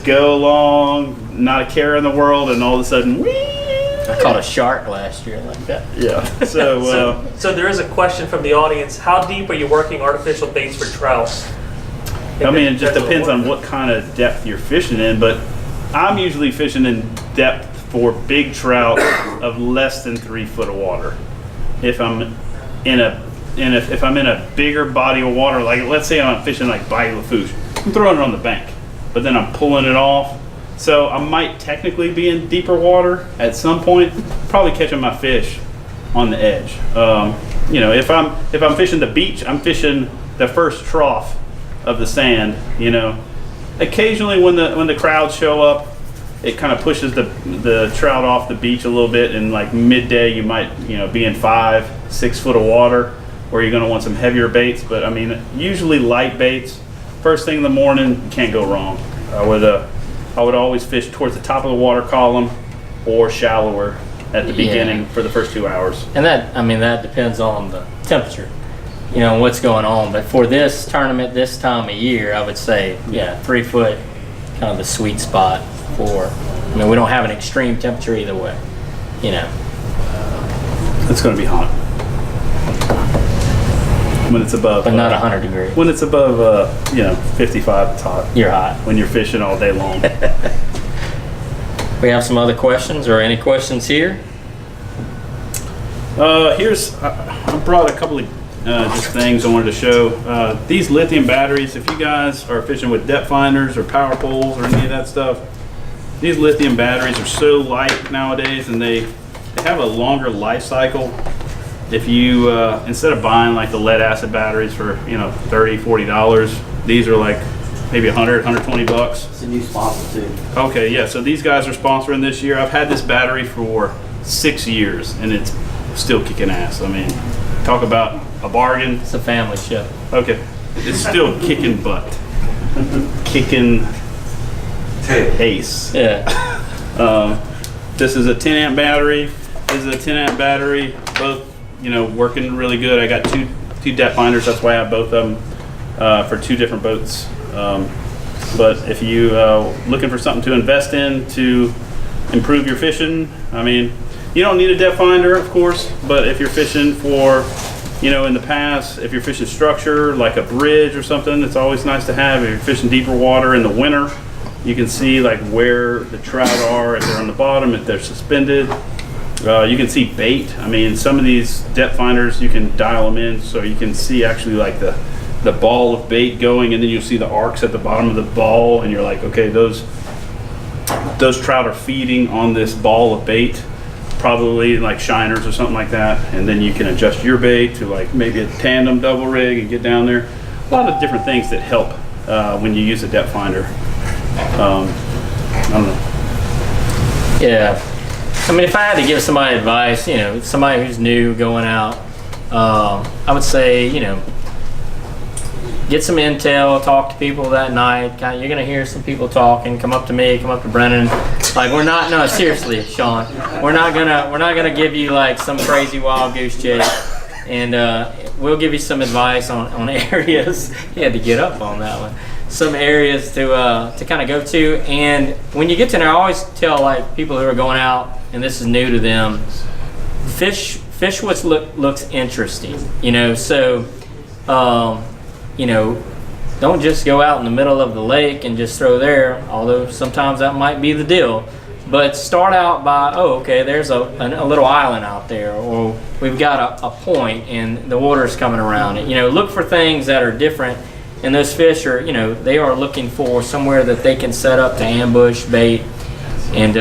go along, not a care in the world, and all of a sudden, whee! I caught a shark last year like that. Yeah. So there is a question from the audience. How deep are you working artificial baits for trout? it just depends on what kind of depth you're fishing in, but I'm usually fishing in depth for big trout of less than 3 foot of water. If I'm if I'm in a bigger body of water, like let's say I'm fishing like Bayou, I'm throwing it on the bank, but then I'm pulling it off. So I might technically be in deeper water at some point, probably catching my fish on the edge. You know, if I'm fishing the beach, I'm fishing the first trough of the sand. You know, occasionally when the crowds show up, it kind of pushes the trout off the beach a little bit, and like midday you might, you know, be in 5-6 foot of water where you're going to want some heavier baits. But I mean, usually light baits, first thing in the morning, you can't go wrong. I would always fish towards the top of the water column or shallower at the beginning for the first 2 hours. And that depends on the temperature, you know, what's going on. But for this tournament, this time of year, I would say, 3 foot, kind of the sweet spot for. I mean, we don't have an extreme temperature either way, you know. It's going to be hot when it's above, but not 100 degrees. When it's above, 55, it's hot. You're hot when you're fishing all day long. We have some other questions, or any questions here? I brought a couple of just things I wanted to show. These lithium batteries, if you guys are fishing with depth finders or power poles or any of that stuff, these lithium batteries are so light nowadays, and they have a longer life cycle. If you instead of buying like the lead acid batteries for $30-$40, these are like maybe $100-$120. It's a new sponsor too. Okay, yeah. So these guys are sponsoring this year. I've had this battery for 6 years, and it's still kicking ass. I mean, talk about a bargain. It's a family show. Okay, it's still kicking butt, kicking ace. Yeah. This is a 10 amp battery. This is a 10 amp battery. Both, working really good. I got two depth finders. That's why I have both of them for 2 different boats. But if you looking for something to invest in to improve your fishing, I mean, you don't need a depth finder, of course. But if you're fishing for, in the past, if you're fishing structure like a bridge or something, it's always nice to have. If you're fishing deeper water in the winter, you can see like where the trout are, if they're on the bottom, if they're suspended. You can see bait. I mean, some of these depth finders, you can dial them in so you can see actually like the ball of bait going, and then you'll see the arcs at the bottom of the ball, and you're like, okay, those trout are feeding on this ball of bait, probably like shiners or something like that. And then you can adjust your bait to like maybe a tandem double rig and get down there. A lot of different things that help when you use a depth finder. I don't know. Yeah. I mean, if I had to give somebody advice, somebody who's new going out, I would say, get some intel, talk to people that night. You're going to hear some people talking. Come up to me, come up to Brennan. Like, no, seriously, Sean, we're not gonna give you like some crazy wild goose chase, and we'll give you some advice on areas. You had to get up on that one. Some areas to kind of go to, and when you get to there, I always tell like people who are going out and this is new to them, fish what looks interesting, so don't just go out in the middle of the lake and just throw there, although sometimes that might be the deal. But start out by, okay, there's a little island out there, or we've got a point and the water's coming around it. Look for things that are different. And those fish are, they are looking for somewhere that they can set up to ambush bait, and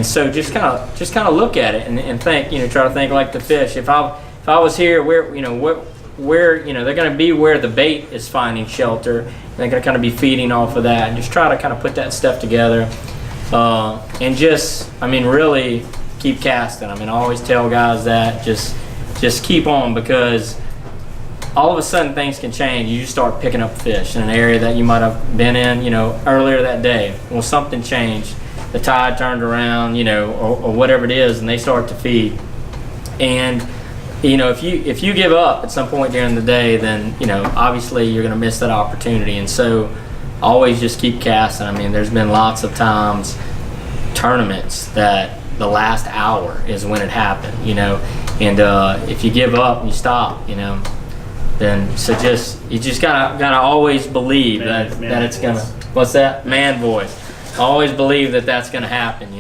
so just kind of look at it and think, try to think like the fish. If I was here, where they're going to be where the bait is finding shelter, and they're going to kind of be feeding off of that, and just try to kind of put that stuff together, and really keep casting. I always tell guys that just keep on, because all of a sudden things can change. You just start picking up fish in an area that you might have been in, earlier that day. Well, something changed. The tide turned around, or whatever it is, and they start to feed. And, if you give up at some point during the day, then, obviously you're going to miss that opportunity. And so always just keep casting. There's been lots of times, tournaments, that the last hour is when it happened, and if you give up and you stop, then you just gotta always believe that it's gonna. What's that? Man voice. always believe that that's going to happen,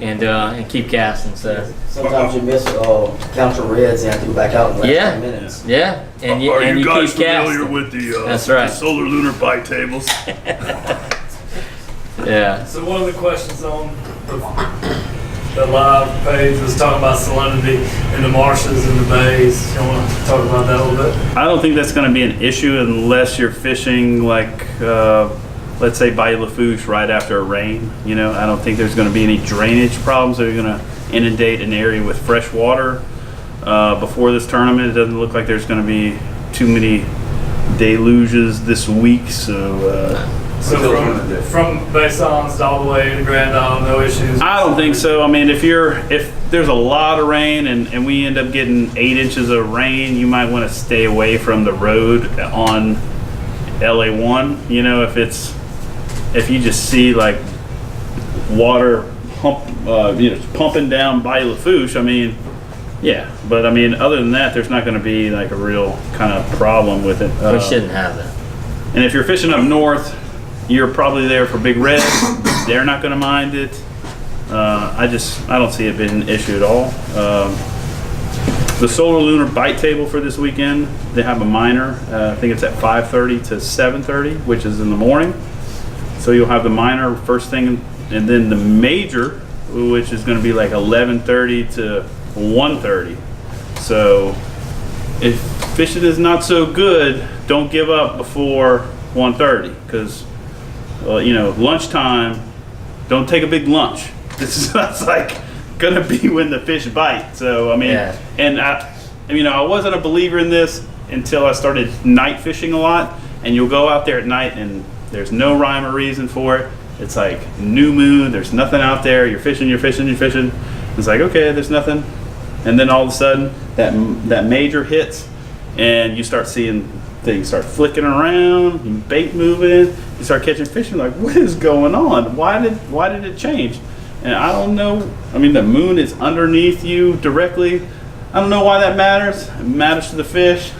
and keep casting. So Sometimes you miss count your reds and have to go back out in the last 10 minutes. yeah, and you Are and you you guys keep familiar casting. with the, That's right. the solar lunar bite tables? Yeah. So one of the questions on the live page was talking about salinity in the marshes and the bays. You want to talk about that a little bit? I don't think that's going to be an issue unless you're fishing like, let's say Bayou right after a rain. I don't think there's going to be any drainage problems that are going to inundate an area with fresh water. Before this tournament, it doesn't look like there's going to be too many deluges this week. So from Bassons all the way to Grand Isle, no issues. I don't think so. I mean, if there's a lot of rain and we end up getting 8 inches of rain, you might want to stay away from the road on LA1. If you just see like water pumping down Bayou, I mean, yeah. But I mean, other than that, there's not going to be like a real kind of problem with it. We shouldn't have that. And if you're fishing up north, you're probably there for big reds. They're not going to mind it. I don't see it being an issue at all. The solar lunar bite table for this weekend, they have a minor. I think it's at 5:30 to 7:30, which is in the morning. So you'll have the minor first thing, and then the major, which is going to be like 11:30 to 1:30. So if fishing is not so good, don't give up before 1:30, because lunchtime, don't take a big lunch. This is not like gonna be when the fish bite. So I mean, and I wasn't a believer in this until I started night fishing a lot. And you'll go out there at night and there's no rhyme or reason for it. It's like new moon, there's nothing out there. You're fishing. It's like, okay, there's nothing. And then all of a sudden that major hits and you start seeing things start flicking around, bait moving, you start catching fish, and like, what is going on? Why did it change? And I don't know. I mean, the moon is underneath you directly. I don't know why that matters. It matters to the fish.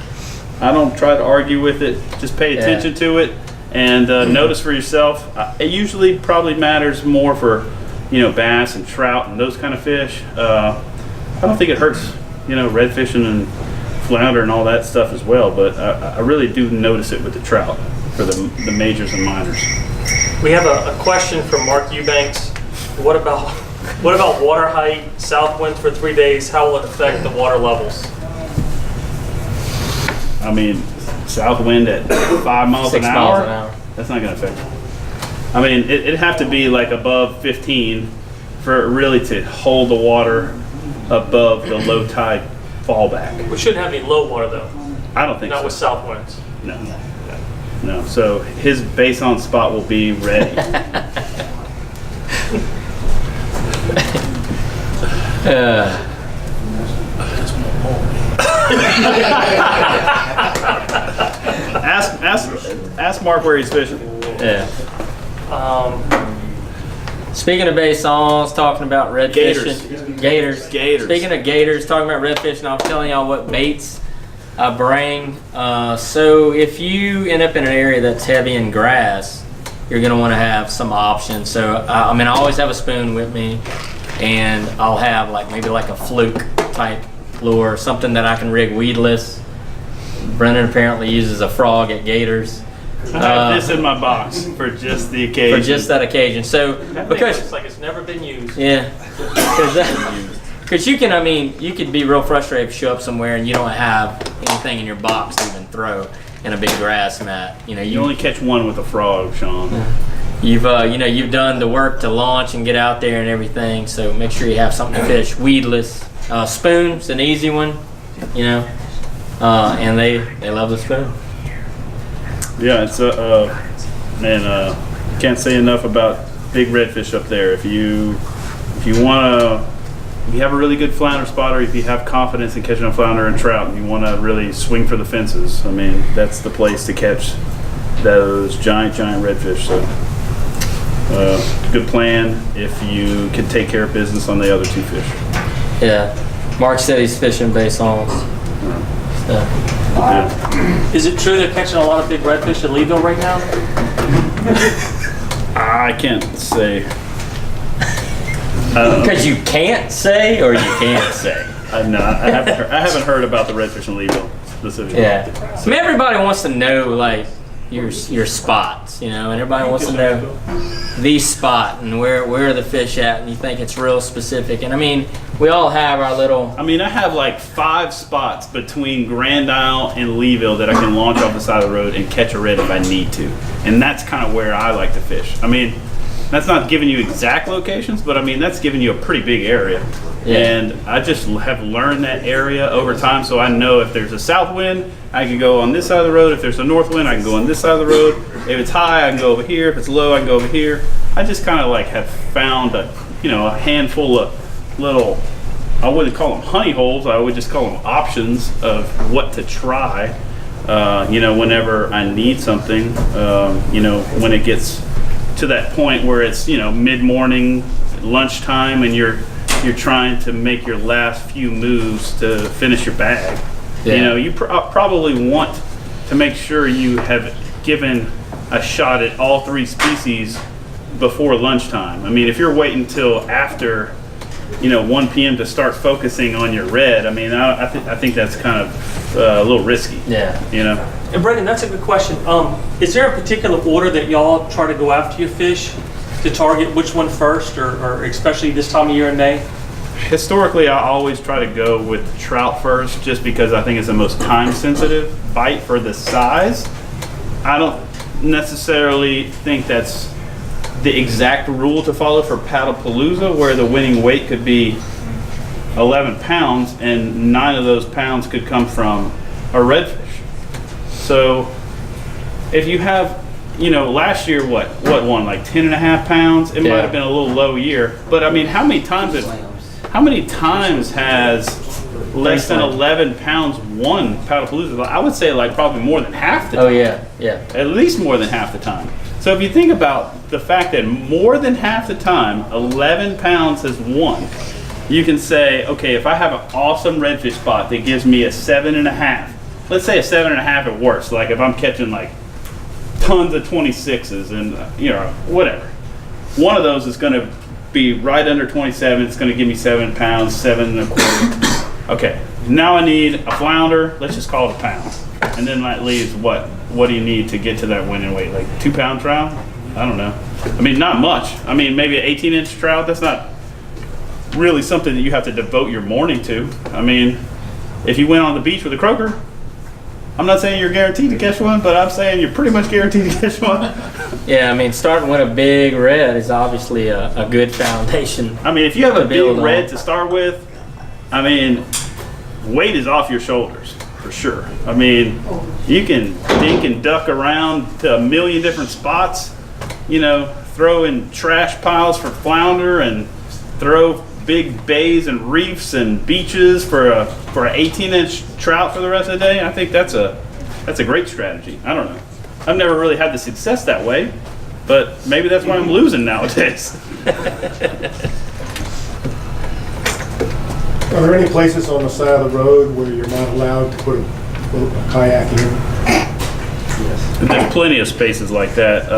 I don't try to argue with it. Just pay attention to it and notice for yourself. It usually probably matters more for, bass and trout and those kind of fish. I don't think it hurts, redfishing and flounder and all that stuff as well, but I really do notice it with the trout for the majors and minors. We have a question from Mark Eubanks. What about water height, south wind for 3 days? How will it affect the water levels? I mean, south wind at 5 miles 6 an miles hour, an hour. that's not going to affect it. I mean, it'd have to be like above 15 for it really to hold the water above the low tide fallback. We shouldn't have any low water though. I don't think Not so. with south winds. No. So his base on spot will be ready. Ask Mark where he's fishing. Yeah. Speaking of basons, talking about red fishing. Gators. Speaking of gators, talking about red fishing, I'm telling y'all what baits I bring. So if you end up in an area that's heavy in grass, you're gonna want to have some options. So I always have a spoon with me, and I'll have maybe a fluke type lure, something that I can rig weedless. Brendan apparently uses a frog at gators. I have this in my box for just the occasion. For just that occasion. So because Looks like it's never been used. yeah, because you could be real frustrated if you show up somewhere and you don't have anything in your box to even throw in a big grass mat. You only catch one with a frog, Sean. You've done the work to launch and get out there and everything. So make sure you have something to fish weedless. Spoon's an easy one, and they love the spoon. Yeah, it's can't say enough about big redfish up there. If you have a really good flounder spotter, if you have confidence in catching a flounder and trout, and you want to really swing for the fences, that's the place to catch those giant redfish. So, good plan if you can take care of business on the other two fish. Yeah, Mark said he's fishing basons. So. Yeah. Is it true they're catching a lot of big redfish at Leeville right now? I can't say. Because you can't say, or you can't say. No, I haven't heard about the redfish in Leeville specifically. Yeah. I mean, everybody wants to know like your spots, you know, and everybody wants to know the spot and where are the fish at, and you think it's real specific. And I mean, we all have our little. I mean, I have like 5 spots between Grand Isle and Leeville that I can launch off the side of the road and catch a red if I need to, and that's kind of where I like to fish. I mean, that's not giving you exact locations, but I mean that's giving you a pretty big area. Yeah. And I just have learned that area over time, so I know if there's a south wind, I can go on this side of the road. If there's a north wind, I can go on this side of the road. If it's high, I can go over here. If it's low, I can go over here. I just kind of like have found a handful of little, I wouldn't call them honey holes, I would just call them options of what to try, whenever I need something, when it gets to that point where it's, mid-morning, lunchtime, and you're trying to make your last few moves to finish your bag. Yeah. You probably want to make sure you have given a shot at all 3 species before lunchtime. I mean, if you're waiting till after 1 p.m. to start focusing on your red, I mean, I think that's kind of a little risky. Yeah. And Brendan, that's a good question. Is there a particular order that y'all try to go after your fish to target which one first, or especially this time of year in May? Historically, I always try to go with trout first, just because I think it's the most time-sensitive bite for the size. I don't necessarily think that's the exact rule to follow for Paddlepalooza, where the winning weight could be 11 pounds and 9 of those pounds could come from a redfish. So if you have, last year, what won, like 10.5 pounds? It might have been a little low year, but I mean, how many times has less than 11 pounds won Paddlepalooza? I would say like probably more than half the time. Oh yeah. At least more than half the time. So if you think about the fact that more than half the time 11 pounds has won, you can say, okay, if I have an awesome redfish spot that gives me a 7.5, let's say a 7.5 at worst, like if I'm catching like tons of 26s and whatever, one of those is going to be right under 27. It's going to give me 7 pounds, 7.25. Okay, now I need a flounder. Let's just call it a pound, and then that leaves what do you need to get to that winning weight? Like 2-pound trout? I don't know. I mean, not much. I mean, maybe an 18-inch trout. That's not really something that you have to devote your morning to. I mean, if you went on the beach with a croaker, I'm not saying you're guaranteed to catch one, but I'm saying you're pretty much guaranteed to catch one. Yeah, I mean, starting with a big red is obviously a good foundation. I mean, if you have a big red to start with, I mean, weight is off your shoulders for sure. I mean, you can dink and duck around to a million different spots, throw in trash piles for flounder and throw big bays and reefs and beaches for an 18-inch trout for the rest of the day. I think that's a great strategy. I don't know. I've never really had the success that way, but maybe that's why I'm losing nowadays. Are there any places on the side of the road where you're not allowed to put a kayak in? Yes. There's plenty of spaces like that.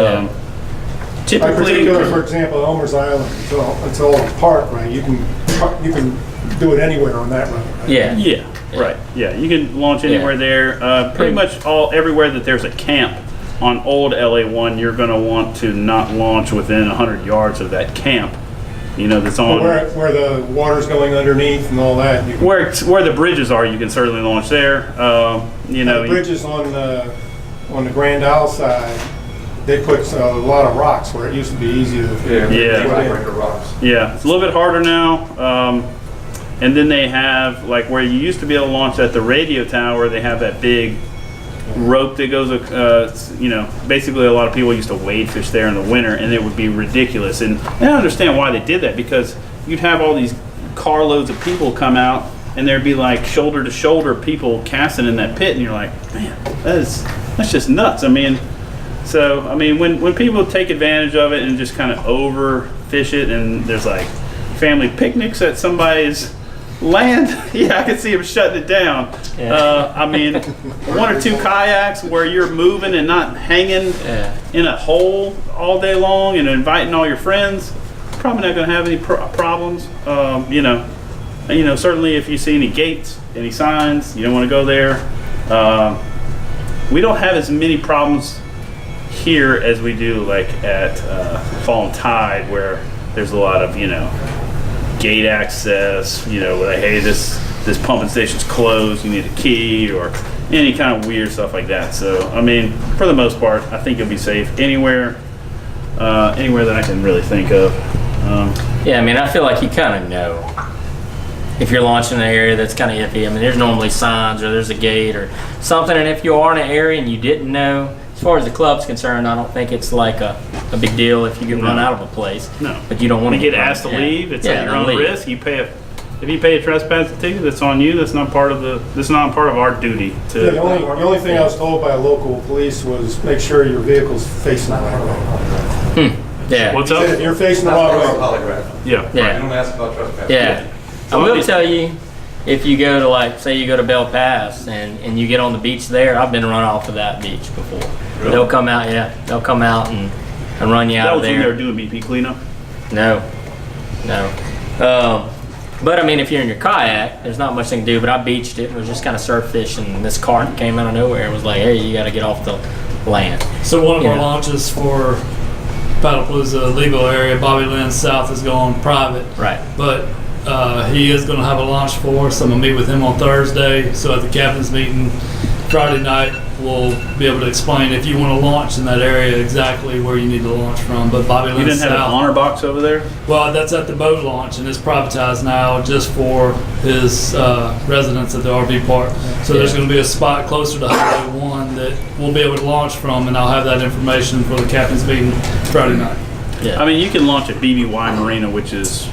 Typically, for example, Elmer's Island, it's all a park, right? You can do it anywhere on that road, right? Yeah, right. Yeah, you can launch anywhere there. Pretty much everywhere that there's a camp on old LA1, you're going to want to not launch within 100 yards of that camp. That's on where the water's going underneath and all that. Where the bridges are, you can certainly launch there. The bridges on the Grand Isle side, they put a lot of rocks where it used to be easy to rocks. Yeah, it's a little bit harder now. And then they have, like, where you used to be able to launch at the radio tower, they have that big rope that goes, basically a lot of people used to wade fish there in the winter, and it would be ridiculous. And I don't understand why they did that, because you'd have all these carloads of people come out, and there'd be like shoulder to shoulder people casting in that pit, and you're like, man, that's just nuts. I mean, when people take advantage of it and just kind of overfish it, and there's like family picnics at somebody's land, yeah, I can see them shutting it down. Yeah. I mean, 1 or 2 kayaks where you're moving and not hanging in a hole all day long and inviting all your friends, probably not going to have any problems. You know, certainly if you see any gates, any signs, you don't want to go there. We don't have as many problems here as we do like at Fall and Tide, where there's a lot of, you know, gate access, you know, like, hey, this pumping station's closed, you need a key, or any kind of weird stuff like that. So, I mean, for the most part, I think you'll be safe anywhere that I can really think of. Yeah, I mean, I feel like you kind of know if you're launching in an area that's kind of iffy. I mean, there's normally signs or there's a gate or something, and if you are in an area and you didn't know, as far as the club's concerned, I don't think it's like a big deal if you get run out of a place. No. But you don't want to get asked to leave. It's at your own risk. You pay if you pay a trespass ticket, that's on you. That's not part of our duty to. Yeah, the only thing I was told by local police was make sure your vehicle's facing the right way. Yeah. What's He up? said if you're facing the wrong way. Polygraph. Yeah. Yeah. You don't ask about trespass. Yeah. I will tell you, if you go to, like, say you go to Bell Pass and you get on the beach there, I've been run off of that beach before. Really? They'll come out, they'll come out and run you out of That was when they were there. doing BP cleanup. No. But I mean, if you're in your kayak, there's not much they can do, but I beached it and was just kind of surf fishing, and this cart came out of nowhere and was like, hey, you got to get off the land. So one of our Yeah. launches for Paddlepalooza legal area, Bobby Lynn South, is going private. Right. But he is going to have a launch for us. I'm going to meet with him on Thursday. So at the captain's meeting Friday night, we'll be able to explain if you want to launch in that area exactly where you need to launch from. But Bobby Lynn You didn't South, have an honor box over there? well, that's at the boat launch, and it's privatized now just for his residents at the RV park. So there's going to be a spot closer to Highway 1 that we'll be able to launch from, and I'll have that information for the captain's meeting Friday night. Yeah. I mean, you can launch at BBY Marina, which is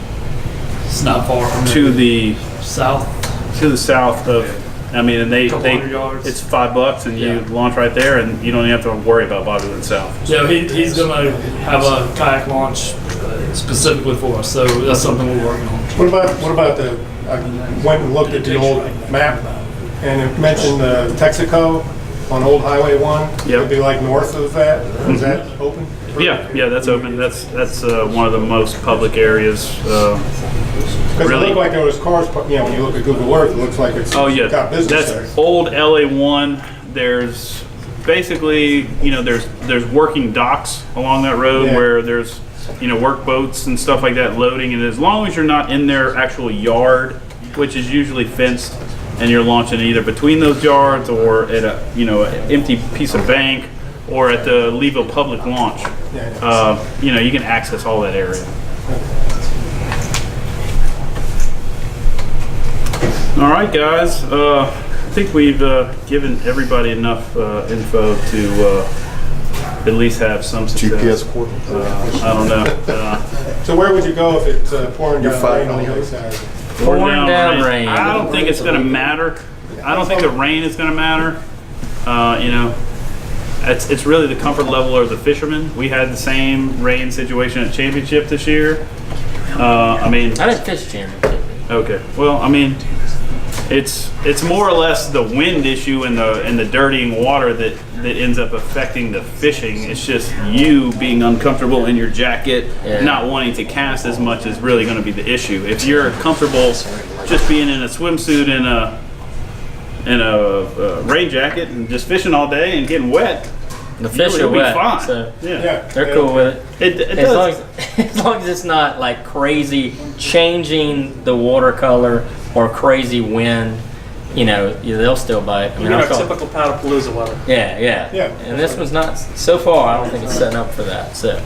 It's not far from to there. the south. of. I mean, and Couple hundred yards. it's $5 and you launch right there, and you don't even have to worry about Bobby Lynn South. Yeah, he's going to have a kayak launch specifically for us, so that's something we're working on. What about the, I went and looked at the old map, and it mentioned Texaco on Old Highway 1. Yep. It'd be like north of that. Is that open? Yeah, that's open. That's one of the most public areas. Because Really? it looked like there was cars, you know, when you look at Google Earth, it looks like it's Oh yeah, got business that's there. old LA1. There's basically, you know, there's working docks along that road Yeah. where there's, you know, work boats and stuff like that loading. And as long as you're not in their actual yard, which is usually fenced, and you're launching either between those yards or at a, you know, an empty piece of bank or at the Leeville public launch, you know, you can access all that area. All right, guys. I think we've given everybody enough info to at least have some success. GPS coordinates. I don't know. So where would you go if it's pouring You're down fine rain on on the the other side? Pouring down rain. I don't think it's going to matter. I don't think the rain is going to matter. You know, it's really the comfort level of the fishermen. We had the same rain situation at championship this year. I mean, I didn't fish championship. okay. Well, I mean, it's more or less the wind issue and the dirtying water that ends up affecting the fishing. It's just you being uncomfortable in your jacket, not wanting to cast as much is really going to be the issue. If you're comfortable just being in a swimsuit and a rain jacket and just fishing all day and getting wet, The fish you'll are be wet, fine. so Yeah. they're cool with it. It As long does. as long as it's not like crazy changing the watercolor or crazy wind, you know, they'll still bite. I mean, our I've caught- typical Paddlepalooza weather. yeah. Yeah. And this one's not, so far, I don't think it's setting up for that, so.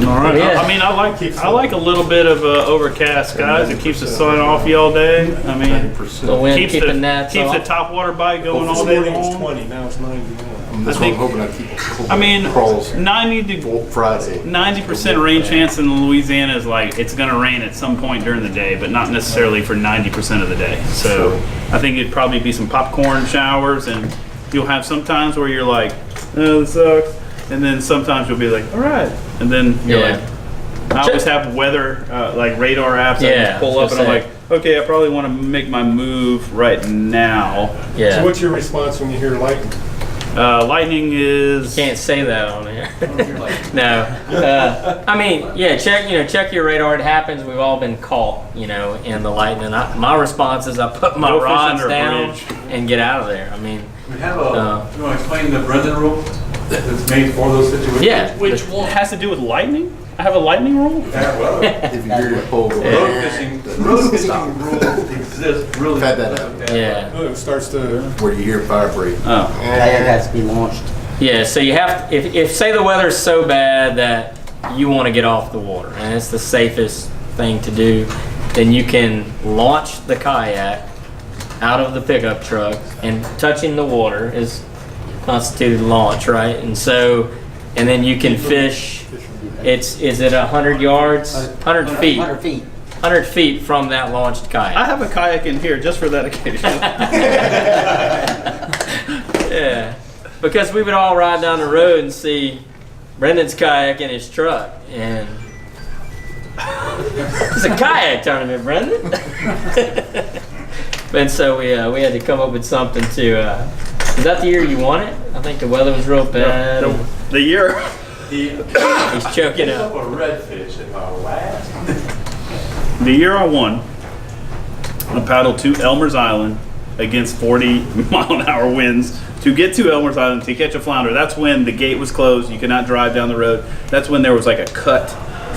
All right. Yeah. I mean, I like a little bit of overcast, guys. It keeps the sun off you all day. I mean, The wind keeps keeping the gnats keeps the off. top water bite going This all day morning it was long. 20, now it's 91. That's I what I'm think- hoping I keep. I mean, crawls 90% Friday. rain chance in Louisiana is like it's going to rain at some point during the day, but not necessarily for 90% of the day. So I think it'd probably be some popcorn showers, and you'll have some times where you're like, oh, this sucks, and then sometimes you'll be like, all right, and then you're like, I always have weather, like radar apps. Yeah, I pull up and I'm like, okay, I probably want to make my move right now. Yeah. So what's your response when you hear lightning? Lightning is. Can't say that on here. No. I mean, yeah, check your radar. It happens. We've all been caught, in the lightning. My response is I put my Go fish rods under a down bridge. and get out of there. I mean, We have you want to explain the Brendan rule that's made for those situations? yeah. Which one has to do with lightning? I have a lightning rule? Yeah, well, if you hear your pole go. Road fishing rules exist really. Had that out. Yeah. Oh, it starts to. Where you hear fire break. Oh. Kayak has to be launched. Yeah, so you have, if say the weather's so bad that you want to get off the water and it's the safest thing to do, then you can launch the kayak out of the pickup truck, and touching the water is constituted launch, right? And then you can fish. Is it 100 yards? 100 feet. 100 feet. 100 feet from that launched kayak. I have a kayak in here just for that occasion. Yeah, because we would all ride down the road and see Brendan's kayak in his truck, and it's a kayak tournament, Brendan. And so we had to come up with something to. Is that the year you won it? I think the weather was real bad. The year. He's choking up. A redfish if I last. The year I won, I paddled to Elmer's Island against 40-mile-an-hour winds to get to Elmer's Island to catch a flounder. That's when the gate was closed. You could not drive down the road. That's when there was like a cut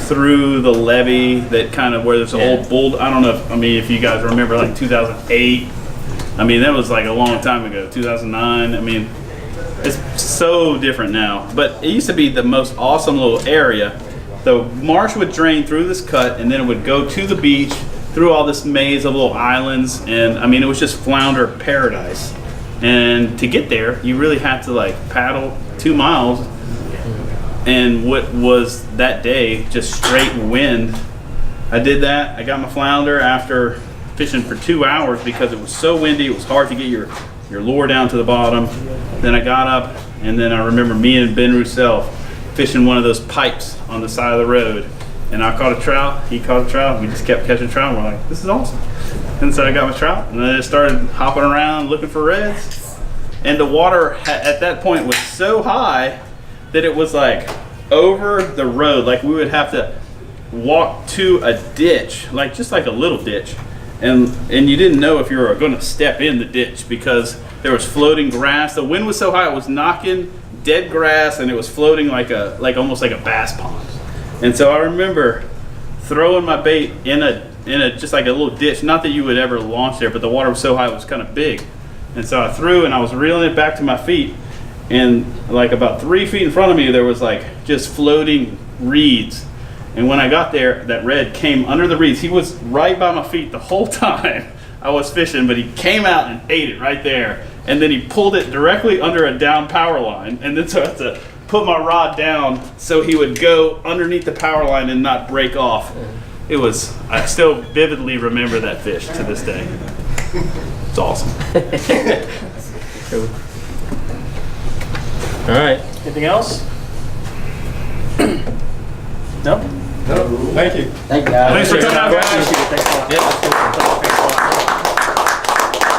through the levee that kind of where there's an old bull. I don't know if you guys remember like 2008. I mean, that was like a long time ago, 2009. I mean, it's so different now. But it used to be the most awesome little area. The marsh would drain through this cut, and then it would go to the beach through all this maze of little islands. And I mean, it was just flounder paradise. And to get there, you really had to like paddle 2 miles. And what was that day, just straight wind. I did that. I got my flounder after fishing for 2 hours because it was so windy. It was hard to get your lure down to the bottom. Then I got up, and then I remember me and Ben Roussel fishing one of those pipes on the side of the road. And I caught a trout, he caught a trout. We just kept catching trout. We're like, this is awesome. And so I got my trout, and then I just started hopping around looking for reds. And the water at that point was so high that it was like over the road. Like we would have to walk to a ditch, like just like a little ditch. And you didn't know if you were going to step in the ditch because there was floating grass. The wind was so high it was knocking dead grass, and it was floating like almost like a bass pond. And so I remember throwing my bait in a just like a little ditch. Not that you would ever launch there, but the water was so high it was kind of big. And so I threw, and I was reeling it back to my feet, and like about 3 feet in front of me there was like just floating reeds. And when I got there, that red came under the reeds. He was right by my feet the whole time I was fishing, but he came out and ate it right there. And then he pulled it directly under a down power line. And then so I had to put my rod down so he would go underneath the power line and not break off. I still vividly remember that fish to this day. It's awesome. Cool. All right. Anything else? No? Thank you. Thank you, guys. Thanks for coming out, guys. Thanks a lot. Yeah.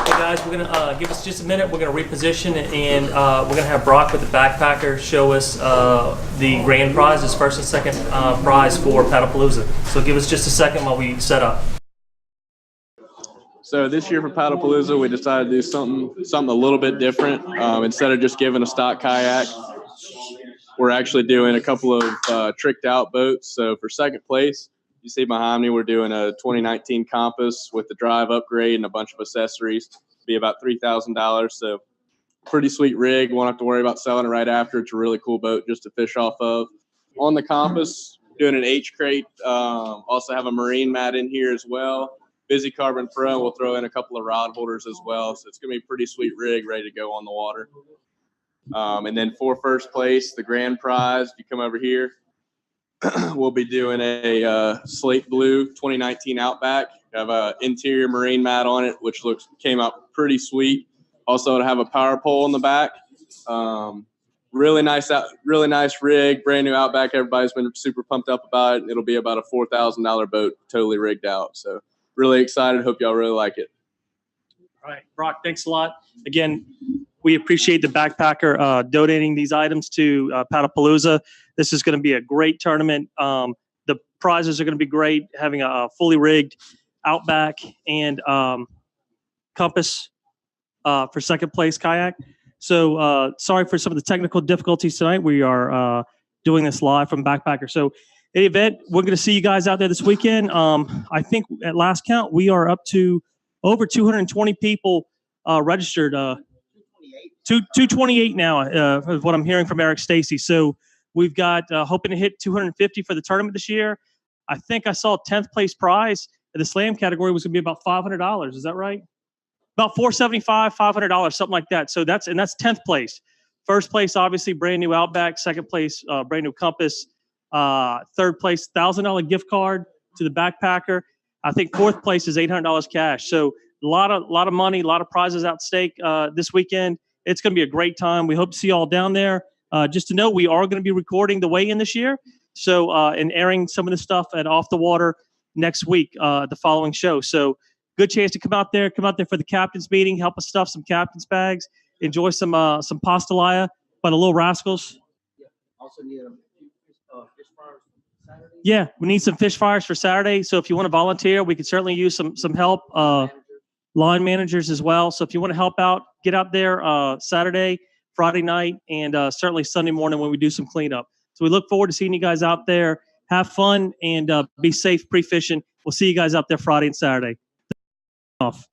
Hey guys, we're gonna give us just a minute. We're gonna reposition, and we're gonna have Brock with the backpacker show us the grand prize, his first and second prize for Paddlepalooza. So give us just a second while we set up. So this year for Paddlepalooza, we decided to do something a little bit different. Instead of just giving a stock kayak, we're actually doing a couple of tricked out boats. So for second place, you see behind me, we're doing a 2019 Compass with the drive upgrade and a bunch of accessories. Be about $3,000. So pretty sweet rig. Won't have to worry about selling it right after. It's a really cool boat just to fish off of. On the Compass, doing an H crate. Also have a marine mat in here as well. Busy Carbon Pro. We'll throw in a couple of rod holders as well. So it's going to be a pretty sweet rig ready to go on the water. And then for first place, the grand prize, if you come over here, we'll be doing a slate blue 2019 Outback. Have an interior marine mat on it, which came out pretty sweet. Also to have a power pole in the back. really nice rig, brand new Outback. Everybody's been super pumped up about it. It'll be about a $4,000 boat, totally rigged out. So really excited. Hope y'all really like it. All right, Brock, thanks a lot. Again, we appreciate the backpacker donating these items to Paddlepalooza. This is going to be a great tournament. The prizes are going to be great, having a fully rigged Outback and compass for second place kayak. So sorry for some of the technical difficulties tonight. We are doing this live from Backpacker. So in the event, we're going to see you guys out there this weekend. I think at last count, we are up to over 220 people registered. 228 now is what I'm hearing from Eric Stacy. So we've got hoping to hit 250 for the tournament this year. I think I saw 10th place prize in the slam category was going to be about $500. Is that right? About $475, $500, something like that. So that's 10th place. First place, obviously, brand new Outback. Second place, brand new Compass. Third place, $1,000 gift card to the Backpacker. I think fourth place is $800 cash. So a lot of money, a lot of prizes at stake this weekend. It's going to be a great time. We hope to see you all down there. Just to know, we are going to be recording the weigh-in this year. So and airing some of the stuff at Off the Water next week, the following show. So good chance to come out there for the captain's meeting, help us stuff some captain's bags, enjoy some pastelaya by the Little Rascals. Yeah. Also need fish fryers for Saturday. Yeah, we need some fish fryers for Saturday. So if you want to volunteer, we could certainly use some help. Line managers as well. So if you want to help out, get out there Saturday, Friday night, and certainly Sunday morning when we do some cleanup. So we look forward to seeing you guys out there. Have fun and be safe pre-fishing. We'll see you guys out there Friday and Saturday. Off.